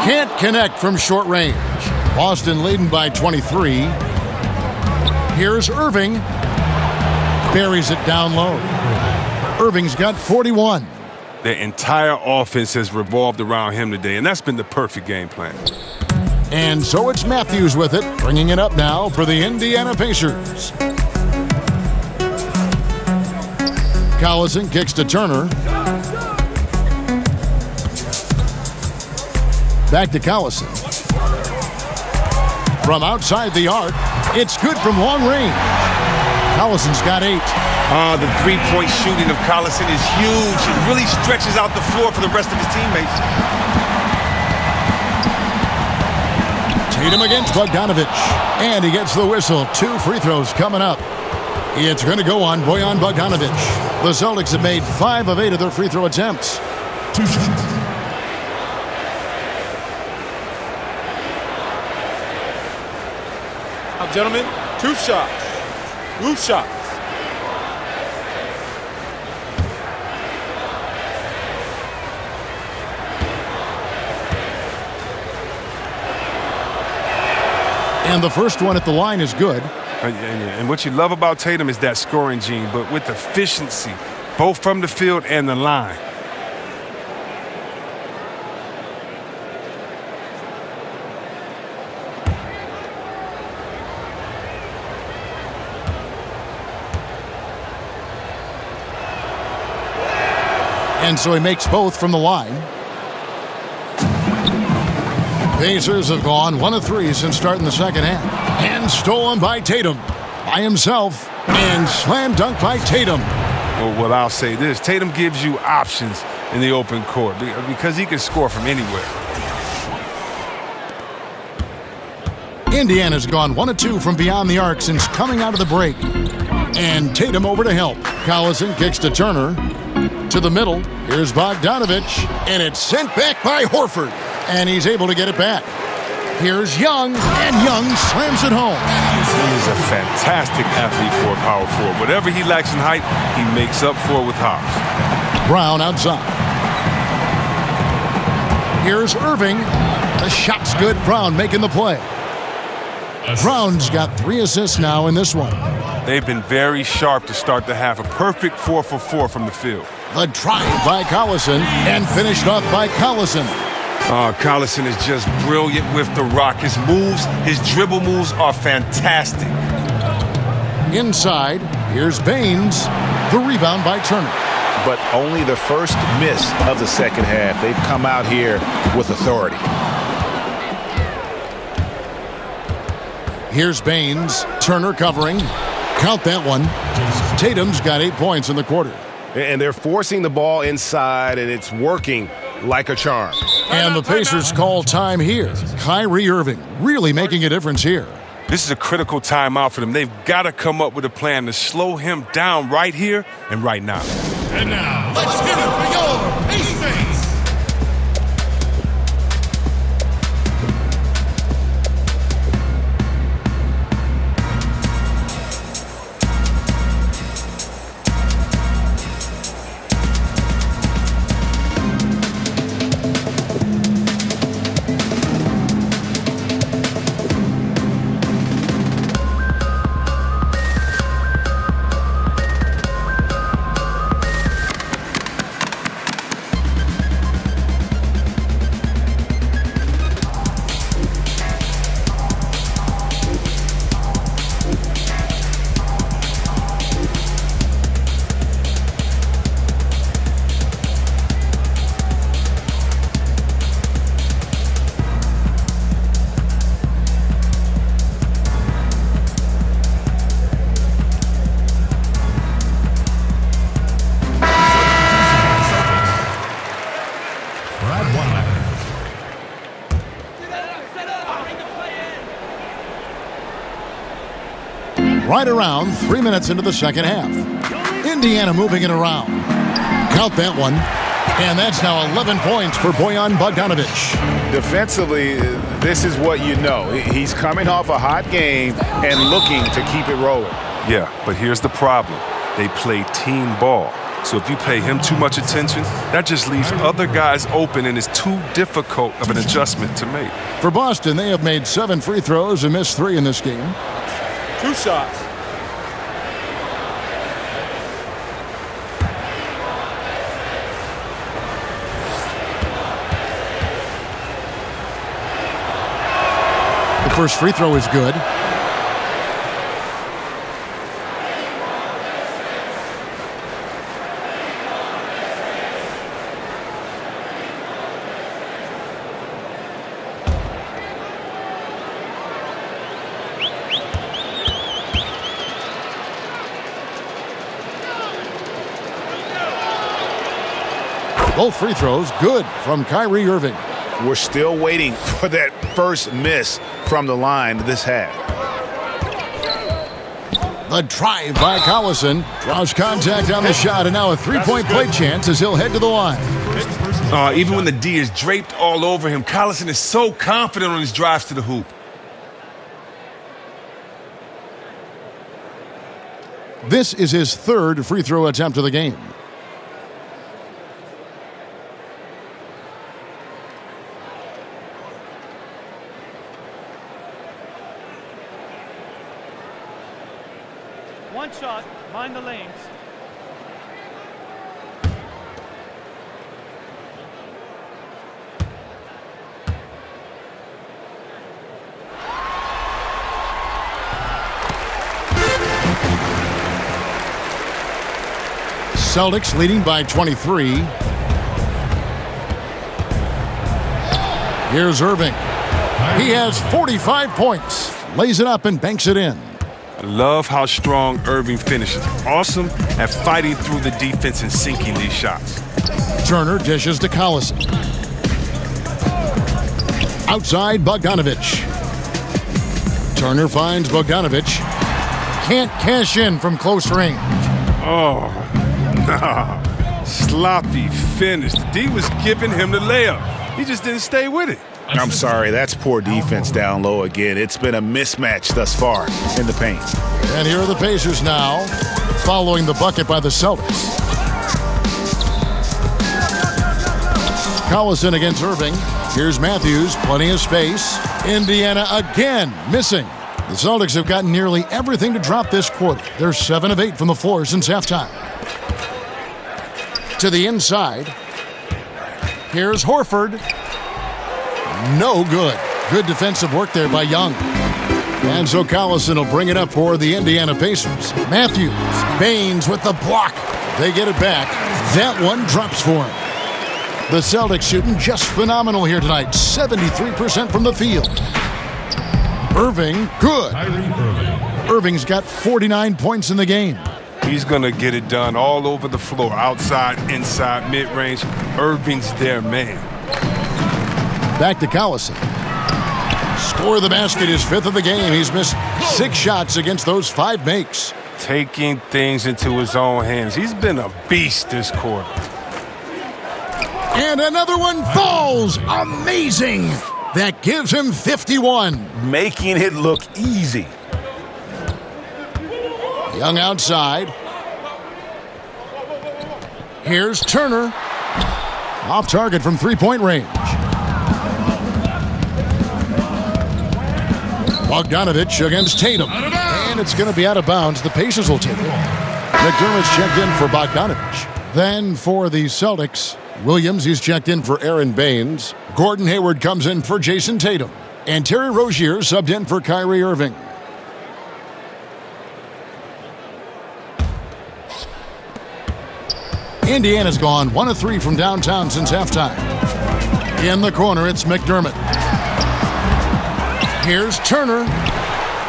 Can't connect from short range. Boston leading by 23. Here's Irving. Buries it down low. Irving's got 41. Their entire offense has revolved around him today, and that's been the perfect game plan. And so it's Matthews with it, bringing it up now for the Indiana Pacers. Collison kicks to Turner. Back to Collison. From outside the arc, it's good from long range. Collison's got 8. The three-point shooting of Collison is huge. It really stretches out the floor for the rest of his teammates. Tatum against Bogdanovich. And he gets the whistle. 2 free throws coming up. It's going to go on Bojan Bogdanovich. The Celtics have made 5 of 8 of their free throw attempts. 2 shots. Gentlemen, 2 shots. Loose shots. And the first one at the line is good. And what you love about Tatum is that scoring gene, but with efficiency, both from the field and the line. And so he makes both from the line. Pacers have gone 1 of 3 since starting the second half. And stolen by Tatum. By himself. And slam dunk by Tatum. Well, I'll say this. Tatum gives you options in the open court because he can score from anywhere. Indiana's gone 1 of 2 from beyond the arc since coming out of the break. And Tatum over to help. Collison kicks to Turner. To the middle. Here's Bogdanovich. And it's sent back by Horford. And he's able to get it back. Here's Young. And Young slams it home. He is a fantastic athlete for a power forward. Whatever he lacks in height, he makes up for it with hops. Brown outside. Here's Irving. The shot's good. Brown making the play. Brown's got 3 assists now in this one. They've been very sharp to start the half. A perfect 4 for 4 from the field. The drive by Collison and finished off by Collison. Collison is just brilliant with the rock. His moves, his dribble moves are fantastic. Inside, here's Baines. The rebound by Turner. But only the first miss of the second half. They've come out here with authority. Here's Baines. Turner covering. Count that one. Tatum's got 8 points in the quarter. And they're forcing the ball inside, and it's working like a charm. And the Pacers call time here. Kyrie Irving really making a difference here. This is a critical timeout for them. They've got to come up with a plan to slow him down right here and right now. And now, let's hear it for your Pacers. Right around 3 minutes into the second half. Indiana moving it around. Count that one. And that's now 11 points for Bojan Bogdanovich. Defensively, this is what you know. He's coming off a hot game and looking to keep it rolling. Yeah, but here's the problem. They play team ball. So if you pay him too much attention, that just leaves other guys open and is too difficult of an adjustment to make. For Boston, they have made 7 free throws and missed 3 in this game. 2 shots. The first free throw is good. Both free throws good from Kyrie Irving. We're still waiting for that first miss from the line this half. The drive by Collison draws contact on the shot, and now a three-point play chance as he'll head to the line. Even when the D is draped all over him, Collison is so confident on his drives to the hoop. This is his 3rd free throw attempt of the game. One shot, mind the lanes. Celtics leading by 23. Here's Irving. He has 45 points. Lays it up and banks it in. I love how strong Irving finishes. Awesome at fighting through the defense and sinking these shots. Turner dishes to Collison. Outside Bogdanovich. Turner finds Bogdanovich. Can't cash in from close range. Oh, nah. Sloppy finish. The D was giving him the layup. He just didn't stay with it. I'm sorry, that's poor defense down low again. It's been a mismatch thus far in the paint. And here are the Pacers now, following the bucket by the Celtics. Collison against Irving. Here's Matthews, plenty of space. Indiana again missing. The Celtics have gotten nearly everything to drop this quarter. They're 7 of 8 from the floor since halftime. To the inside. Here's Horford. No good. Good defensive work there by Young. And so Collison will bring it up for the Indiana Pacers. Matthews, Baines with the block. They get it back. That one drops for him. The Celtics shooting just phenomenal here tonight. 73% from the field. Irving, good. Irving's got 49 points in the game. He's going to get it done all over the floor, outside, inside, mid-range. Irving's their man. Back to Collison. Score the basket, his 5th of the game. He's missed 6 shots against those 5 makes. Taking things into his own hands. He's been a beast this quarter. And another one falls. Amazing. That gives him 51. Making it look easy. Young outside. Here's Turner. Off target from 3-point range. Bogdanovich against Tatum. And it's going to be out of bounds. The Pacers will take it. McDermott's checked in for Bogdanovich. Then for the Celtics, Williams, he's checked in for Aaron Baines. Gordon Hayward comes in for Jason Tatum. And Terry Rozier subbed in for Kyrie Irving. Indiana's gone 1 of 3 from downtown since halftime. In the corner, it's McDermott. Here's Turner.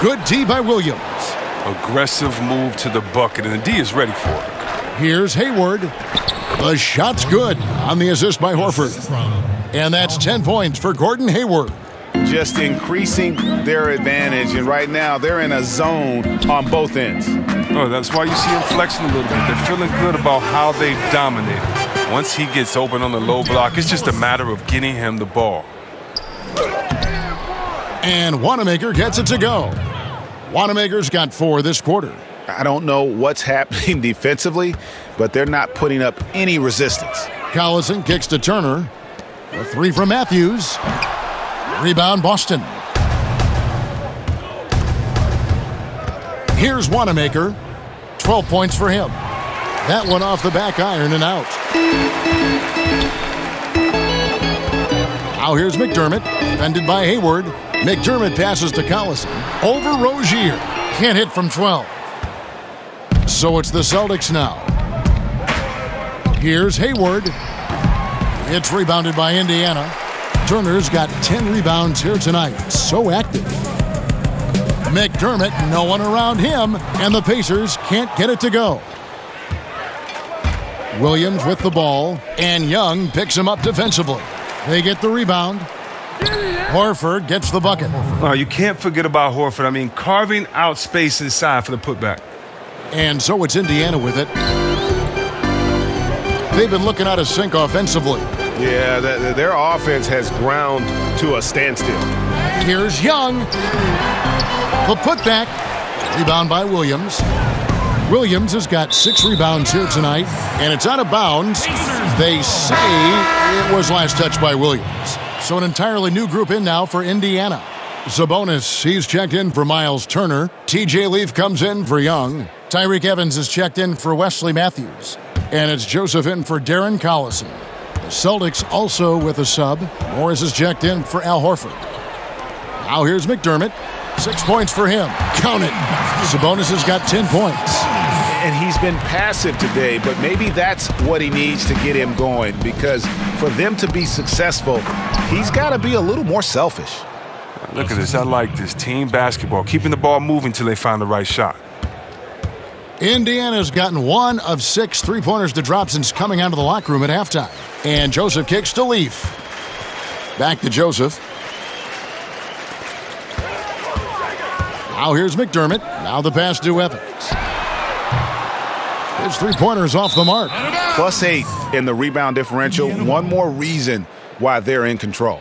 Good D by Williams. Aggressive move to the bucket, and the D is ready for it. Here's Hayward. The shot's good on the assist by Horford. And that's 10 points for Gordon Hayward. Just increasing their advantage, and right now they're in a zone on both ends. Oh, that's why you see him flexing a little bit. They're feeling good about how they've dominated. Once he gets open on the low block, it's just a matter of getting him the ball. And Wanamaker gets it to go. Wanamaker's got 4 this quarter. I don't know what's happening defensively, but they're not putting up any resistance. Collison kicks to Turner. A 3 from Matthews. Rebound Boston. Here's Wanamaker. 12 points for him. That one off the back iron and out. Now here's McDermott. Defended by Hayward. McDermott passes to Collison. Over Rozier. Can't hit from 12. So it's the Celtics now. Here's Hayward. It's rebounded by Indiana. Turner's got 10 rebounds here tonight. So active. McDermott, no one around him, and the Pacers can't get it to go. Williams with the ball, and Young picks him up defensively. They get the rebound. Horford gets the bucket. Oh, you can't forget about Horford. I mean, carving out space inside for the putback. And so it's Indiana with it. They've been looking out of sync offensively. Yeah, their offense has ground to a standstill. Here's Young. The putback. Rebound by Williams. Williams has got 6 rebounds here tonight, and it's out of bounds. They say it was last touched by Williams. So an entirely new group in now for Indiana. Sabonis, he's checked in for Myles Turner. TJ Leaf comes in for Young. Tyreek Evans is checked in for Wesley Matthews. And it's Joseph in for Darren Collison. The Celtics also with a sub. Morris is checked in for Al Horford. Now here's McDermott. 6 points for him. Count it. Sabonis has got 10 points. And he's been passive today, but maybe that's what he needs to get him going, because for them to be successful, he's got to be a little more selfish. Look at this. I like this. Team basketball. Keeping the ball moving till they find the right shot. Indiana's gotten 1 of 6 three-pointers to drop since coming out of the locker room at halftime. And Joseph kicks to Leaf. Back to Joseph. Now here's McDermott. Now the pass to Evans. His three-pointer's off the mark. +8 in the rebound differential. One more reason why they're in control.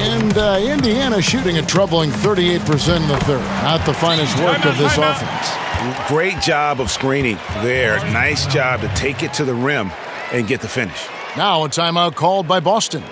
And Indiana shooting a troubling 38% in the third. Not the finest work of this offense. Great job of screening there. Nice job to take it to the rim and get the finish. Now a timeout called by Boston.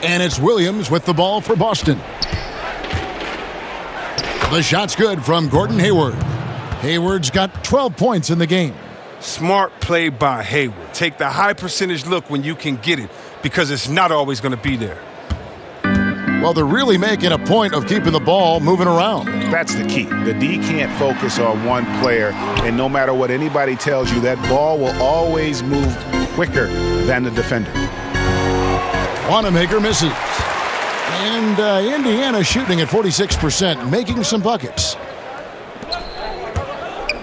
And it's Williams with the ball for Boston. The shot's good from Gordon Hayward. Hayward's got 12 points in the game. Smart play by Hayward. Take the high percentage look when you can get it, because it's not always going to be there. Well, they're really making a point of keeping the ball moving around. That's the key. The D can't focus on one player, and no matter what anybody tells you, that ball will always move quicker than the defender. Wanamaker misses. And Indiana shooting at 46%, making some buckets.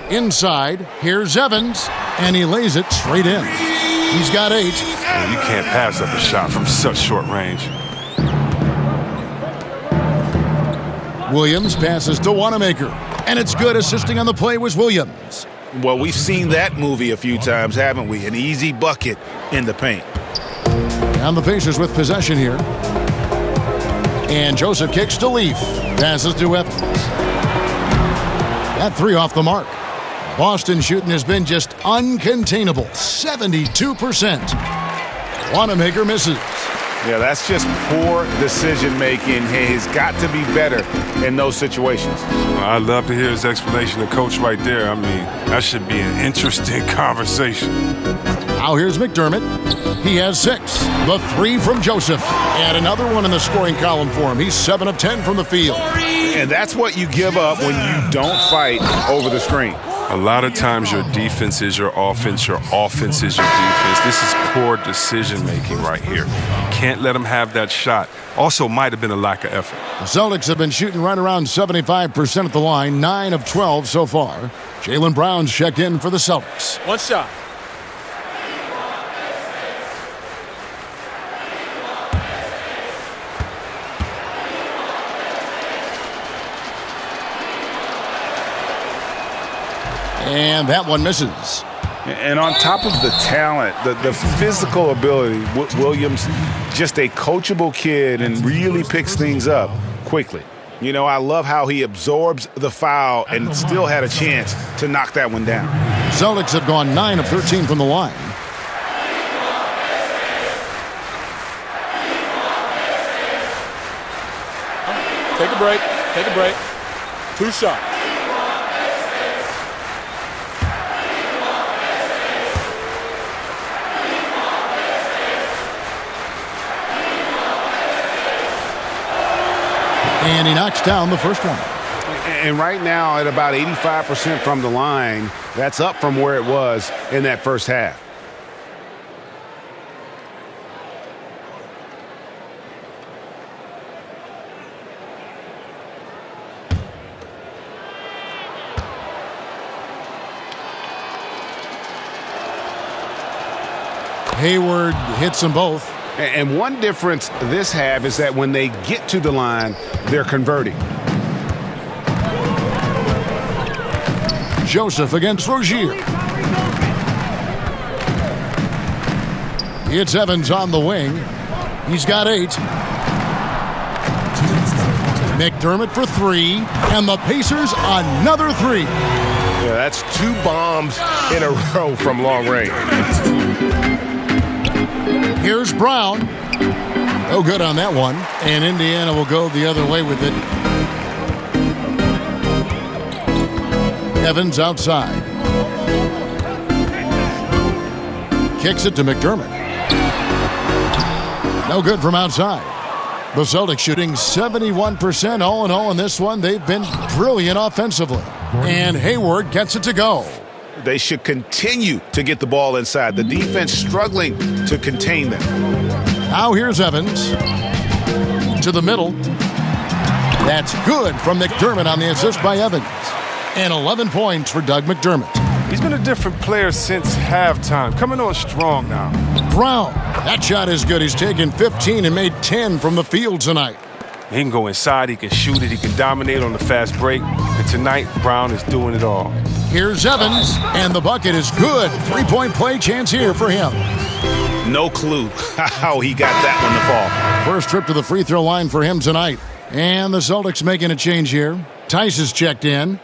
Inside, here's Evans, and he lays it straight in. He's got 8. You can't pass up a shot from such short range. Williams passes to Wanamaker, and it's good. Assisting on the play was Williams. Well, we've seen that movie a few times, haven't we? An easy bucket in the paint. And the Pacers with possession here. And Joseph kicks to Leaf. Passes to Evans. That 3 off the mark. Boston shooting has been just uncontainable. 72%. Wanamaker misses. Yeah, that's just poor decision-making. He's got to be better in those situations. Well, I'd love to hear his explanation of coach right there. I mean, that should be an interesting conversation. Now here's McDermott. He has 6. The 3 from Joseph. And another one in the scoring column for him. He's 7 of 10 from the field. And that's what you give up when you don't fight over the screen. A lot of times your defense is your offense is your defense. This is poor decision-making right here. You can't let them have that shot. Also might have been a lack of effort. The Celtics have been shooting right around 75% at the line, 9 of 12 so far. Jaylen Brown's checked in for the Celtics. One shot. And that one misses. And on top of the talent, the physical ability, Williams, just a coachable kid and really picks things up quickly. You know, I love how he absorbs the foul and still had a chance to knock that one down. Celtics have gone 9 of 13 from the line. Take a break. Take a break. 2 shots. And he knocks down the first one. And right now at about 85% from the line, that's up from where it was in that first half. Hayward hits them both. And one difference this half is that when they get to the line, they're converting. Joseph against Rozier. It's Evans on the wing. He's got 8. McDermott for 3. And the Pacers another 3. Yeah, that's 2 bombs in a row from long range. Here's Brown. No good on that one. And Indiana will go the other way with it. Evans outside. Kicks it to McDermott. No good from outside. The Celtics shooting 71% all in all in this one. They've been brilliant offensively. And Hayward gets it to go. They should continue to get the ball inside. The defense struggling to contain them. Now here's Evans to the middle. That's good from McDermott on the assist by Evans. And 11 points for Doug McDermott. He's been a different player since halftime. Coming on strong now. Brown. That shot is good. He's taken 15 and made 10 from the field tonight. He can go inside. He can shoot it. He can dominate on the fast break. And tonight, Brown is doing it all. Here's Evans, and the bucket is good. 3-point play chance here for him. No clue how he got that one to fall. First trip to the free throw line for him tonight. And the Celtics making a change here. Tice is checked in.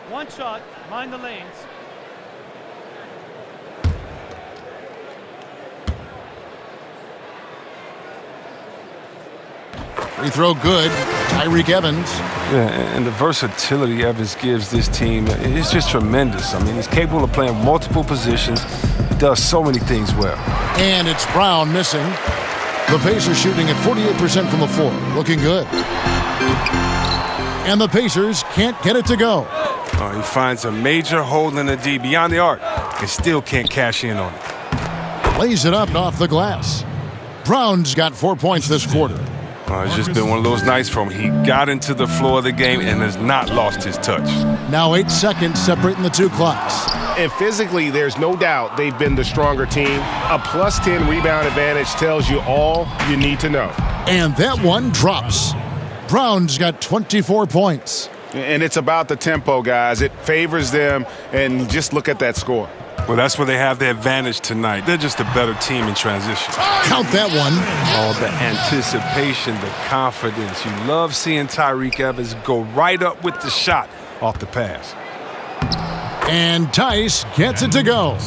One shot, mind the lanes. Free throw good. Tyreek Evans. Yeah, and the versatility Evans gives this team is just tremendous. I mean, he's capable of playing multiple positions. He does so many things well. And it's Brown missing. The Pacers shooting at 48% from the floor. Looking good. And the Pacers can't get it to go. He finds a major hole in the D beyond the arc and still can't cash in on it. Lays it up and off the glass. Brown's got 4 points this quarter. It's just been one of those nights for him. He got into the floor of the game and has not lost his touch. Now 8 seconds separating the two clocks. And physically, there's no doubt they've been the stronger team. A plus 10 rebound advantage tells you all you need to know. And that one drops. Brown's got 24 points. And it's about the tempo, guys. It favors them, and just look at that score. Well, that's where they have the advantage tonight. They're just a better team in transition. Count that one. Oh, the anticipation, the confidence. You love seeing Tyreek Evans go right up with the shot off the pass. And Tice gets it to go.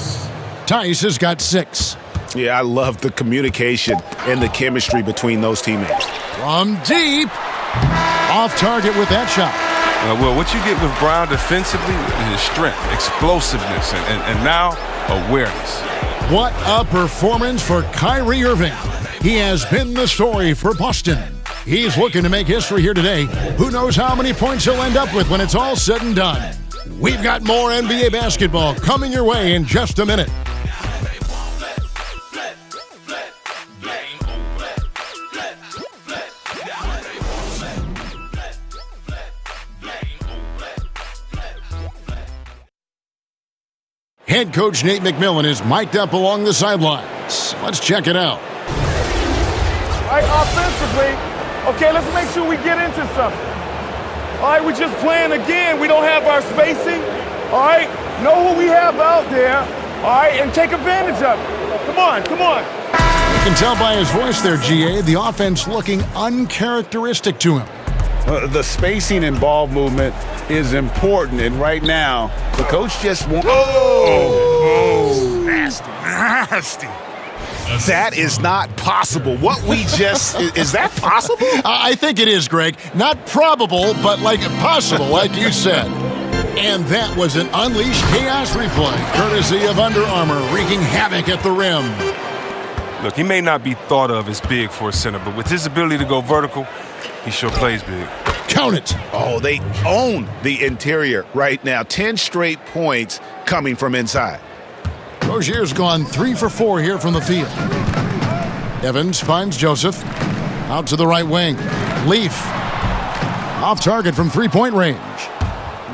Tice has got 6. Yeah, I love the communication and the chemistry between those teammates. From deep. Off target with that shot. Well, what you get with Brown defensively is strength, explosiveness, and now awareness. What a performance for Kyrie Irving. He has been the story for Boston. He's looking to make history here today. Who knows how many points he'll end up with when it's all said and done. We've got more NBA basketball coming your way in just a minute. Head coach Nate McMillan is mic'd up along the sidelines. Let's check it out. All right, offensively, okay, let's make sure we get into something. All right, we're just playing again. We don't have our spacing. All right, know who we have out there. All right, and take advantage of it. Come on, come on. You can tell by his voice there, GA, the offense looking uncharacteristic to him. The spacing and ball movement is important, and right now, the coach just wants... Oh, nasty. That is not possible. What we just... is that possible? I think it is, Greg. Not probable, but like possible, like you said. And that was an Unleashed Chaos replay, courtesy of Under Armour, wreaking havoc at the rim. Look, he may not be thought of as big for a center, but with his ability to go vertical, he sure plays big. Count it. Oh, they own the interior right now. 10 straight points coming from inside. Rozier's gone 3 for 4 here from the field. Evans finds Joseph. Out to the right wing. Leaf. Off target from three-point range.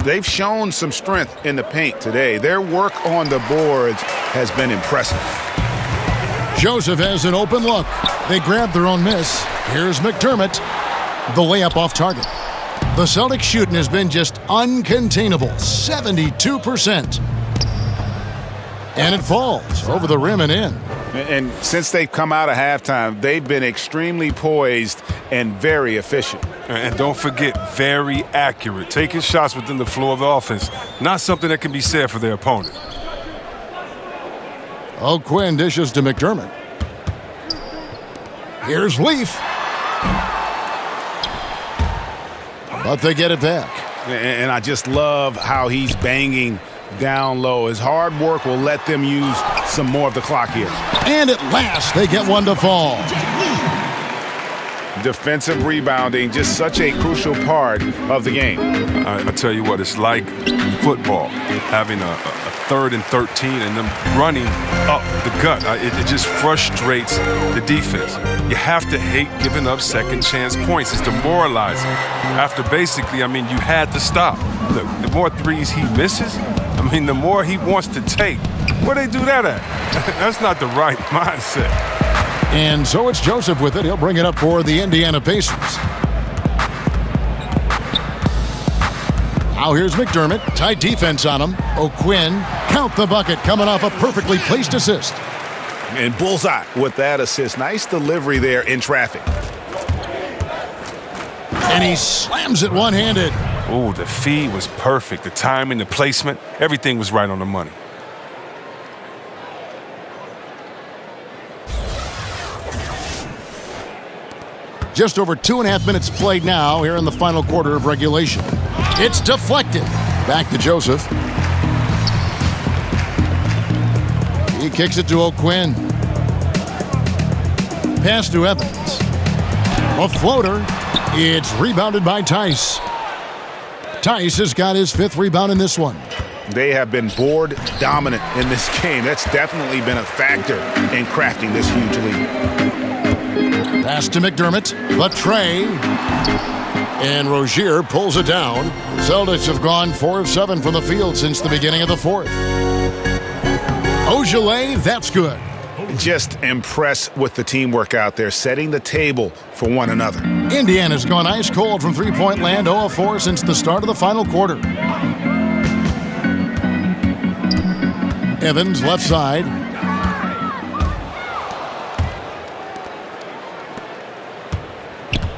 They've shown some strength in the paint today. Their work on the boards has been impressive. Joseph has an open look. They grab their own miss. Here's McDermott. The layup off target. The Celtics shooting has been just uncontainable. 72%. And it falls over the rim and in. And since they've come out of halftime, they've been extremely poised and very efficient. And don't forget, very accurate. Taking shots within the flow of the offense. Not something that can be said for their opponent. O'Quinn dishes to McDermott. Here's Leaf. But they get it back. And I just love how he's banging down low. His hard work will let them use some more of the clock here. And at last, they get one to fall. Defensive rebounding, just such a crucial part of the game. I tell you what, it's like football, having a 3rd and 13 and them running up the gut. It just frustrates the defense. You have to hate giving up second chance points. It's demoralizing. After basically, you had to stop. Look, the more threes he misses, the more he wants to take. Where they do that at? That's not the right mindset. And so it's Joseph with it. He'll bring it up for the Indiana Pacers. Now here's McDermott. Tight defense on him. O'Quinn, count the bucket, coming off a perfectly placed assist. And bullseye with that assist. Nice delivery there in traffic. And he slams it one-handed. Oh, the feed was perfect. The timing, the placement, everything was right on the money. Just over 2.5 minutes played now here in the final quarter of regulation. It's deflected. Back to Joseph. He kicks it to O'Quinn. Pass to Evans. A floater. It's rebounded by Tice. Tice has got his 5th rebound in this one. They have been board dominant in this game. That's definitely been a factor in crafting this huge lead. Pass to McDermott. The tray. And Rozier pulls it down. Celtics have gone 4 of 7 from the field since the beginning of the 4th. Ogilvy, that's good. Just impressed with the teamwork out there, setting the table for one another. Indiana's gone ice cold from three-point land, 0 of 4 since the start of the final quarter. Evans, left side.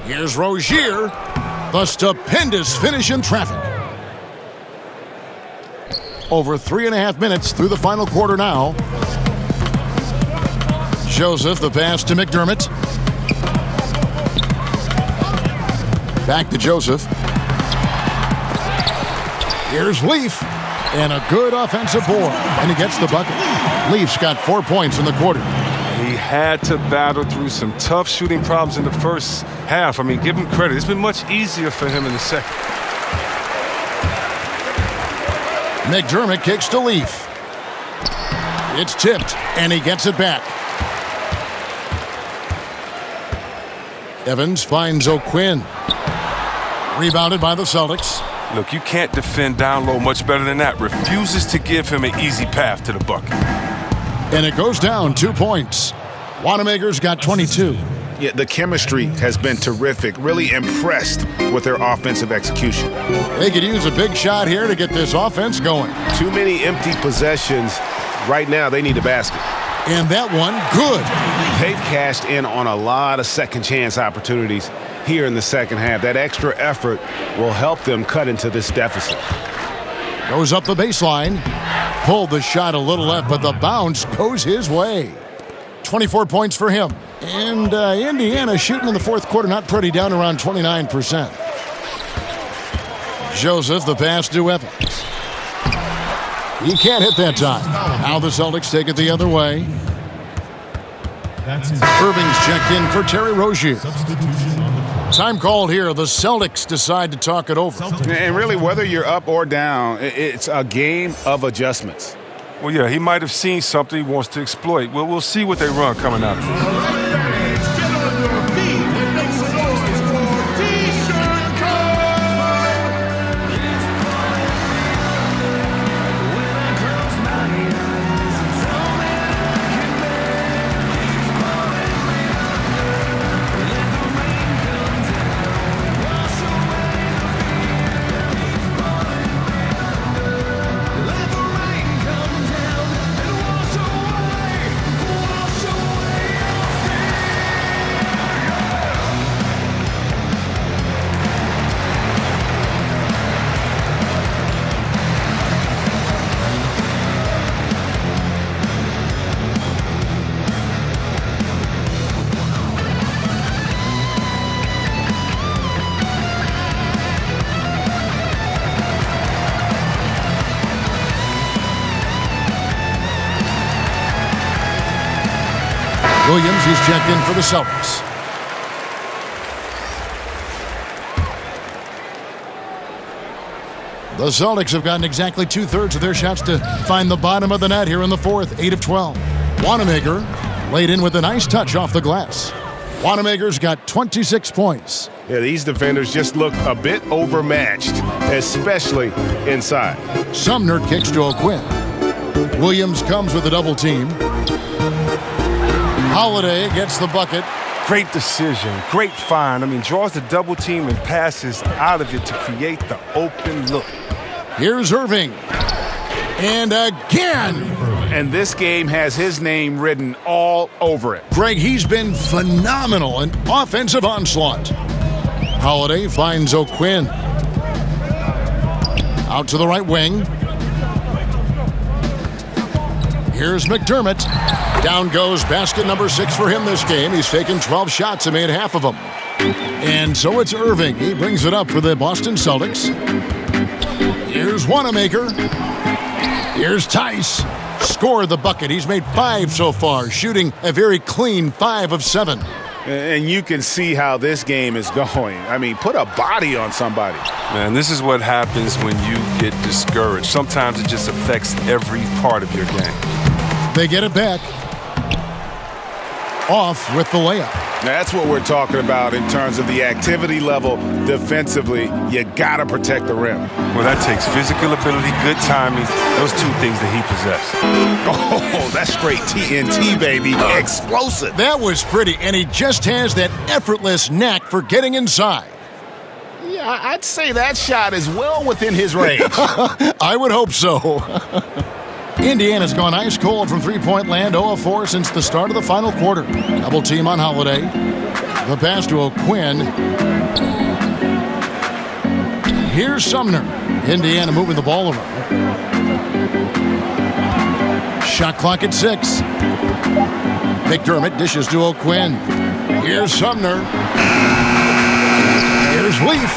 Here's Rozier. The stupendous finish in traffic. Over 3.5 minutes through the final quarter now. Joseph, the pass to McDermott. Back to Joseph. Here's Leaf. And a good offensive board. And he gets the bucket. Leaf's got 4 points in the quarter. He had to battle through some tough shooting problems in the first half. Give him credit. It's been much easier for him in the second. McDermott kicks to Leaf. It's tipped, and he gets it back. Evans finds O'Quinn. Rebounded by the Celtics. Look, you can't defend down low much better than that. Refuses to give him an easy path to the bucket. And it goes down 2 points. Wanamaker's got 22. Yeah, the chemistry has been terrific. Really impressed with their offensive execution. They could use a big shot here to get this offense going. Too many empty possessions. Right now, they need a basket. And that one, good. They've cashed in on a lot of second chance opportunities here in the second half. That extra effort will help them cut into this deficit. Goes up the baseline. Pulled the shot a little left, but the bounce goes his way. 24 points for him. And Indiana shooting in the 4th quarter, not pretty, down around 29%. Joseph, the pass to Evans. He can't hit that time. Now the Celtics take it the other way. Irving's checked in for Terry Rozier. Time called here. The Celtics decide to talk it over. And really, whether you're up or down, it's a game of adjustments. Well, yeah, he might have seen something he wants to exploit. Well, we'll see what they run coming out of this. Williams, he's checked in for the Celtics. The Celtics have gotten exactly 2/3 of their shots to find the bottom of the net here in the fourth, 8 of 12. Wanamaker laid in with a nice touch off the glass. Wanamaker's got 26 points. Yeah, these defenders just look a bit overmatched, especially inside. Sumner kicks to O'Quinn. Williams comes with a double team. Holiday gets the bucket. Great decision, great find. I mean, draws the double team and passes out of it to create the open look. Here's Irving. And again. And this game has his name written all over it. Greg, he's been phenomenal. An offensive onslaught. Holiday finds O'Quinn. Out to the right wing. Here's McDermott. Down goes basket number 6 for him this game. He's taken 12 shots and made half of them. And so it's Irving. He brings it up for the Boston Celtics. Here's Wanamaker. Here's Tice. Scored the bucket. He's made 5 so far, shooting a very clean 5 of 7. And you can see how this game is going. I mean, put a body on somebody. Man, this is what happens when you get discouraged. Sometimes it just affects every part of your game. They get it back. Off with the layup. That's what we're talking about in terms of the activity level defensively. You got to protect the rim. Well, that takes physical ability, good timing, those two things that he possessed. Oh, that's straight TNT, baby. Explosive. That was pretty, and he just has that effortless knack for getting inside. Yeah, I'd say that shot is well within his range. I would hope so. Indiana's gone ice cold from three-point land, 0 of 4 since the start of the final quarter. Double team on Holiday. The pass to O'Quinn. Here's Sumner. Indiana moving the ball around. Shot clock at 6. McDermott dishes to O'Quinn. Here's Sumner. Here's Leaf.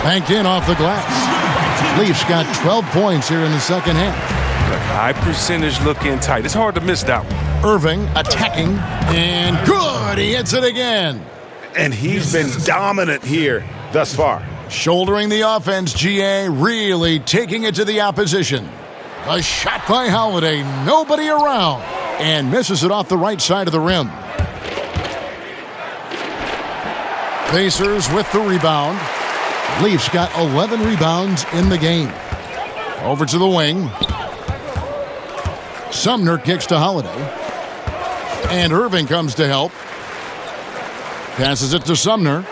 Banked in off the glass. Leaf's got 12 points here in the second half. High percentage look in tight. It's hard to miss that one. Irving attacking, and good! He hits it again. And he's been dominant here thus far. Shouldering the offense, GA really taking it to the opposition. A shot by Holiday, nobody around, and misses it off the right side of the rim. Pacers with the rebound. Leafs got 11 rebounds in the game. Over to the wing. Sumner kicks to Holiday. And Irving comes to help. Passes it to Sumner.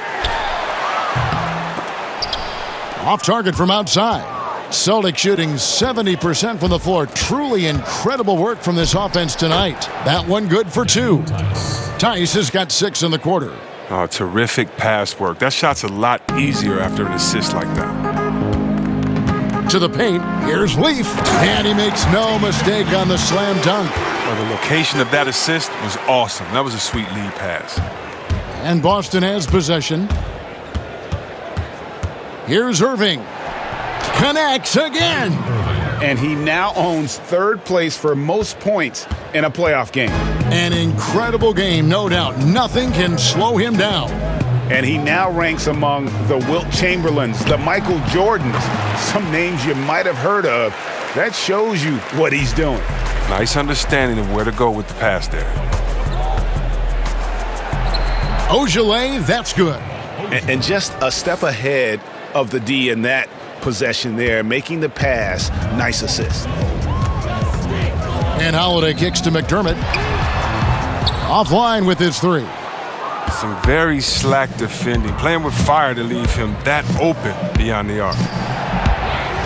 Off target from outside. Celtics shooting 70% from the floor. Truly incredible work from this offense tonight. That one good for 2. Tice has got 6 in the quarter. Oh, terrific pass work. That shot's a lot easier after an assist like that. To the paint, here's Leaf, and he makes no mistake on the slam dunk. Well, the location of that assist was awesome. That was a sweet lead pass. And Boston has possession. Here's Irving. Connects again. and he now owns third place for most points in a playoff game. An incredible game, no doubt. Nothing can slow him down. And he now ranks among the Wilt Chamberlains, the Michael Jordans, some names you might have heard of. That shows you what he's doing. Nice understanding of where to go with the pass there. Ojale, that's good. And just a step ahead of the D in that possession there, making the pass. Nice assist. And Holiday kicks to McDermott. Offline with his three. Some very slack defending, playing with fire to leave him that open beyond the arc.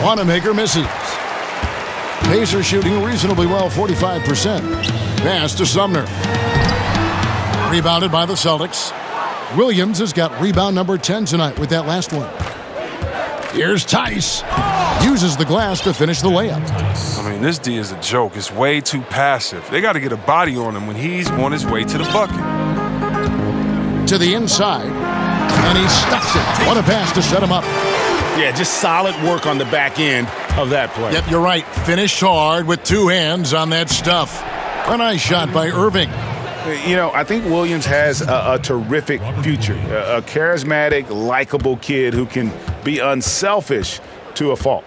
Wanamaker misses. Pacers shooting reasonably well, 45%. Pass to Sumner. Rebounded by the Celtics. Williams has got rebound number 10 tonight with that last one. Here's Tice. Uses the glass to finish the layup. I mean, this D is a joke. It's way too passive. They got to get a body on him when he's on his way to the bucket. To the inside, and he stuffs it. What a pass to set him up. Yeah, just solid work on the back end of that play. Yep, you're right. Finished hard with two hands on that stuff. A nice shot by Irving. You know, I think Williams has a terrific future. A charismatic, likable kid who can be unselfish to a fault.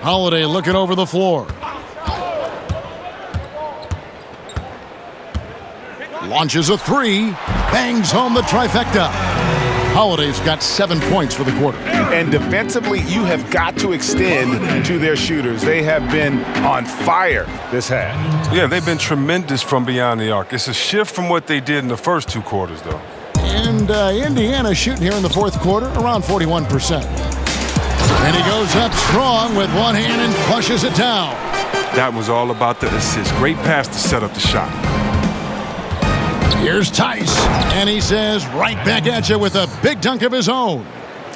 Holiday looking over the floor. Launches a three. Bangs home the trifecta. Holiday's got 7 points for the quarter. And defensively, you have got to extend to their shooters. They have been on fire this half. Yeah, they've been tremendous from beyond the arc. It's a shift from what they did in the first two quarters, though. And Indiana shooting here in the fourth quarter around 41%. And he goes up strong with one hand and flushes it down. That was all about the assist. Great pass to set up the shot. Here's Tice, and he says right back at you with a big dunk of his own.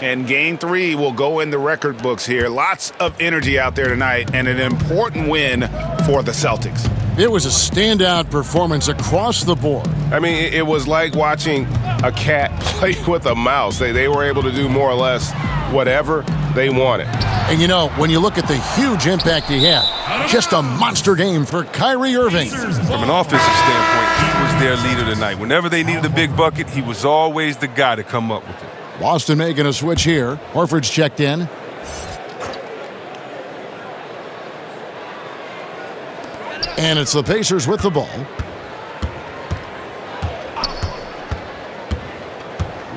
And game 3 will go in the record books here. Lots of energy out there tonight, and an important win for the Celtics. It was a standout performance across the board. I mean, it was like watching a cat play with a mouse. They were able to do more or less whatever they wanted. And you know, when you look at the huge impact he had, just a monster game for Kyrie Irving. From an offensive standpoint, he was their leader tonight. Whenever they needed a big bucket, he was always the guy to come up with it. Boston making a switch here. Horford's checked in. And it's the Pacers with the ball.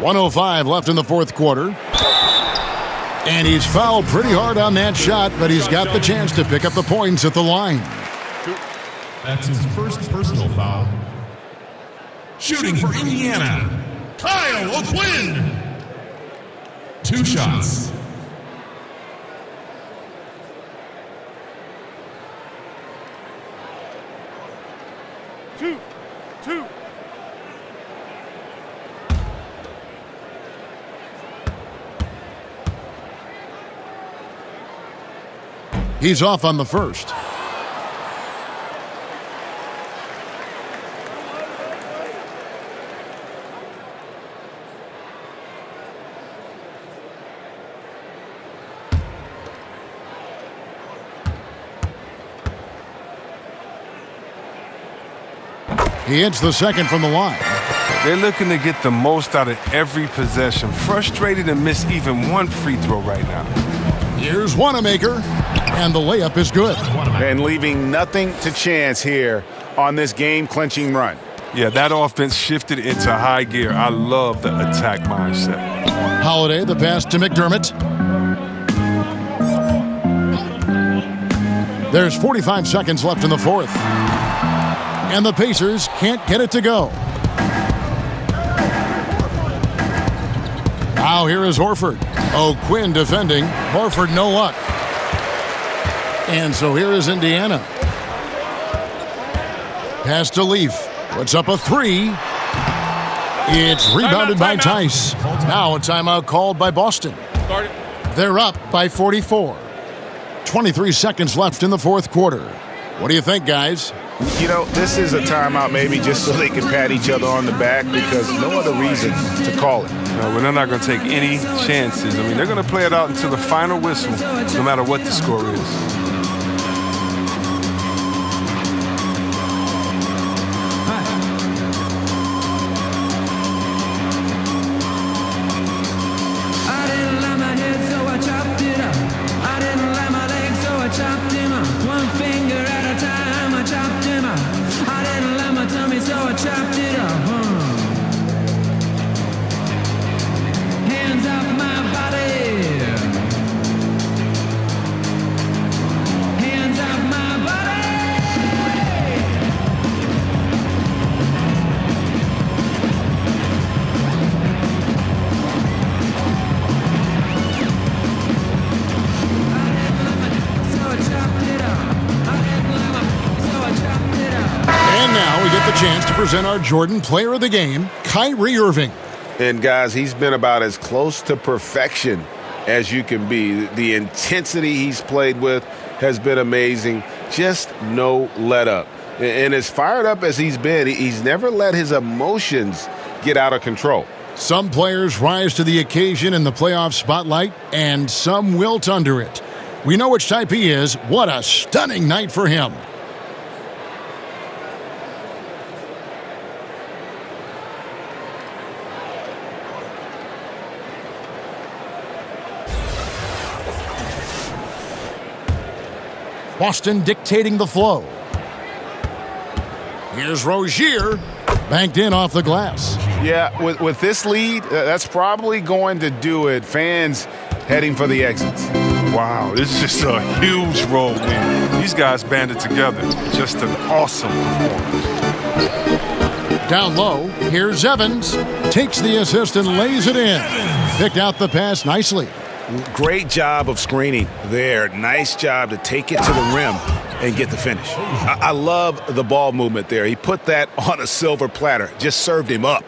1:05 left in the fourth quarter. And he's fouled pretty hard on that shot, but he's got the chance to pick up the points at the line. That's his first personal foul. Shooting for Indiana, Kyle O'Quinn. 2 shots. Two. He's off on the first. He hits the second from the line. They're looking to get the most out of every possession. Frustrated to miss even one free throw right now. Here's Wanamaker, and the layup is good. And leaving nothing to chance here on this game-clinching run. Yeah, that offense shifted into high gear. I love the attack mindset. Holiday, the pass to McDermott. There's 45 seconds left in the fourth. And the Pacers can't get it to go. Now here is Horford. O'Quinn defending. Horford no luck. And so here is Indiana. Pass to Leaf. Puts up a three. It's rebounded by Tice. Now a timeout called by Boston. They're up by 44. 23 seconds left in the fourth quarter. What do you think, guys? You know, this is a timeout maybe just so they can pat each other on the back because no other reason to call it. No, we're not going to take any chances. I mean, they're going to play it out until the final whistle, no matter what the score is. Chance to present our Jordan Player of the Game, Kyrie Irving. And guys, he's been about as close to perfection as you can be. The intensity he's played with has been amazing. Just no let up. And as fired up as he's been, he's never let his emotions get out of control. Some players rise to the occasion in the playoff spotlight, and some wilt under it. We know which type he is. What a stunning night for him. Boston dictating the flow. Here's Rozier, banked in off the glass. Yeah, with this lead, that's probably going to do it. Fans heading for the exits. Wow, this is just a huge road win. These guys banded together. Just an awesome performance. Down low, here's Evans. Takes the assist and lays it in. Picked out the pass nicely. Great job of screening there. Nice job to take it to the rim and get the finish. I love the ball movement there. He put that on a silver platter. Just served him up.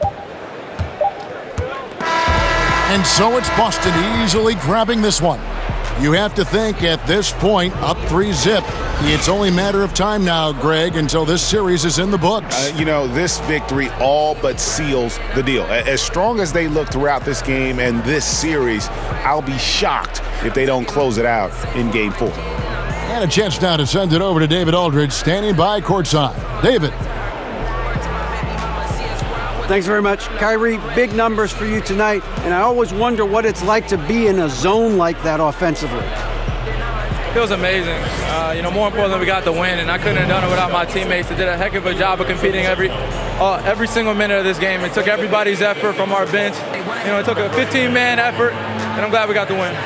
And so it's Boston easily grabbing this one. You have to think at this point, up 3-0. It's only a matter of time now, Greg, until this series is in the books. You know, this victory all but seals the deal. As strong as they look throughout this game and this series, I'll be shocked if they don't close it out in Game 4. And a chance now to send it over to David Aldridge, standing by courtside. David. Thanks very much. Kyrie, big numbers for you tonight, and I always wonder what it's like to be in a zone like that offensively. It was amazing. More importantly, we got the win, and I couldn't have done it without my teammates. They did a heck of a job of competing every single minute of this game. It took everybody's effort from our bench. It took a 15-man effort, and I'm glad we got the win.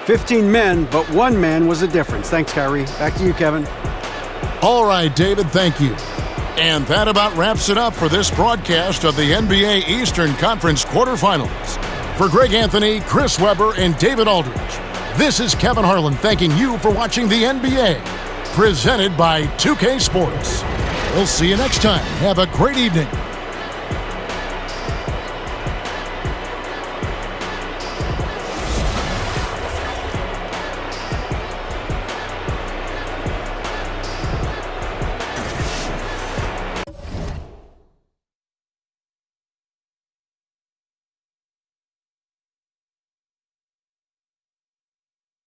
15 men, but one man was the difference. Thanks, Kyrie. Back to you, Kevin. All right, David, thank you. And that about wraps it up for this broadcast of the NBA Eastern Conference quarterfinals. For Greg Anthony, Chris Webber, and David Aldridge, this is Kevin Harlan thanking you for watching the NBA, presented by 2K Sports. We'll see you next time. Have a great evening.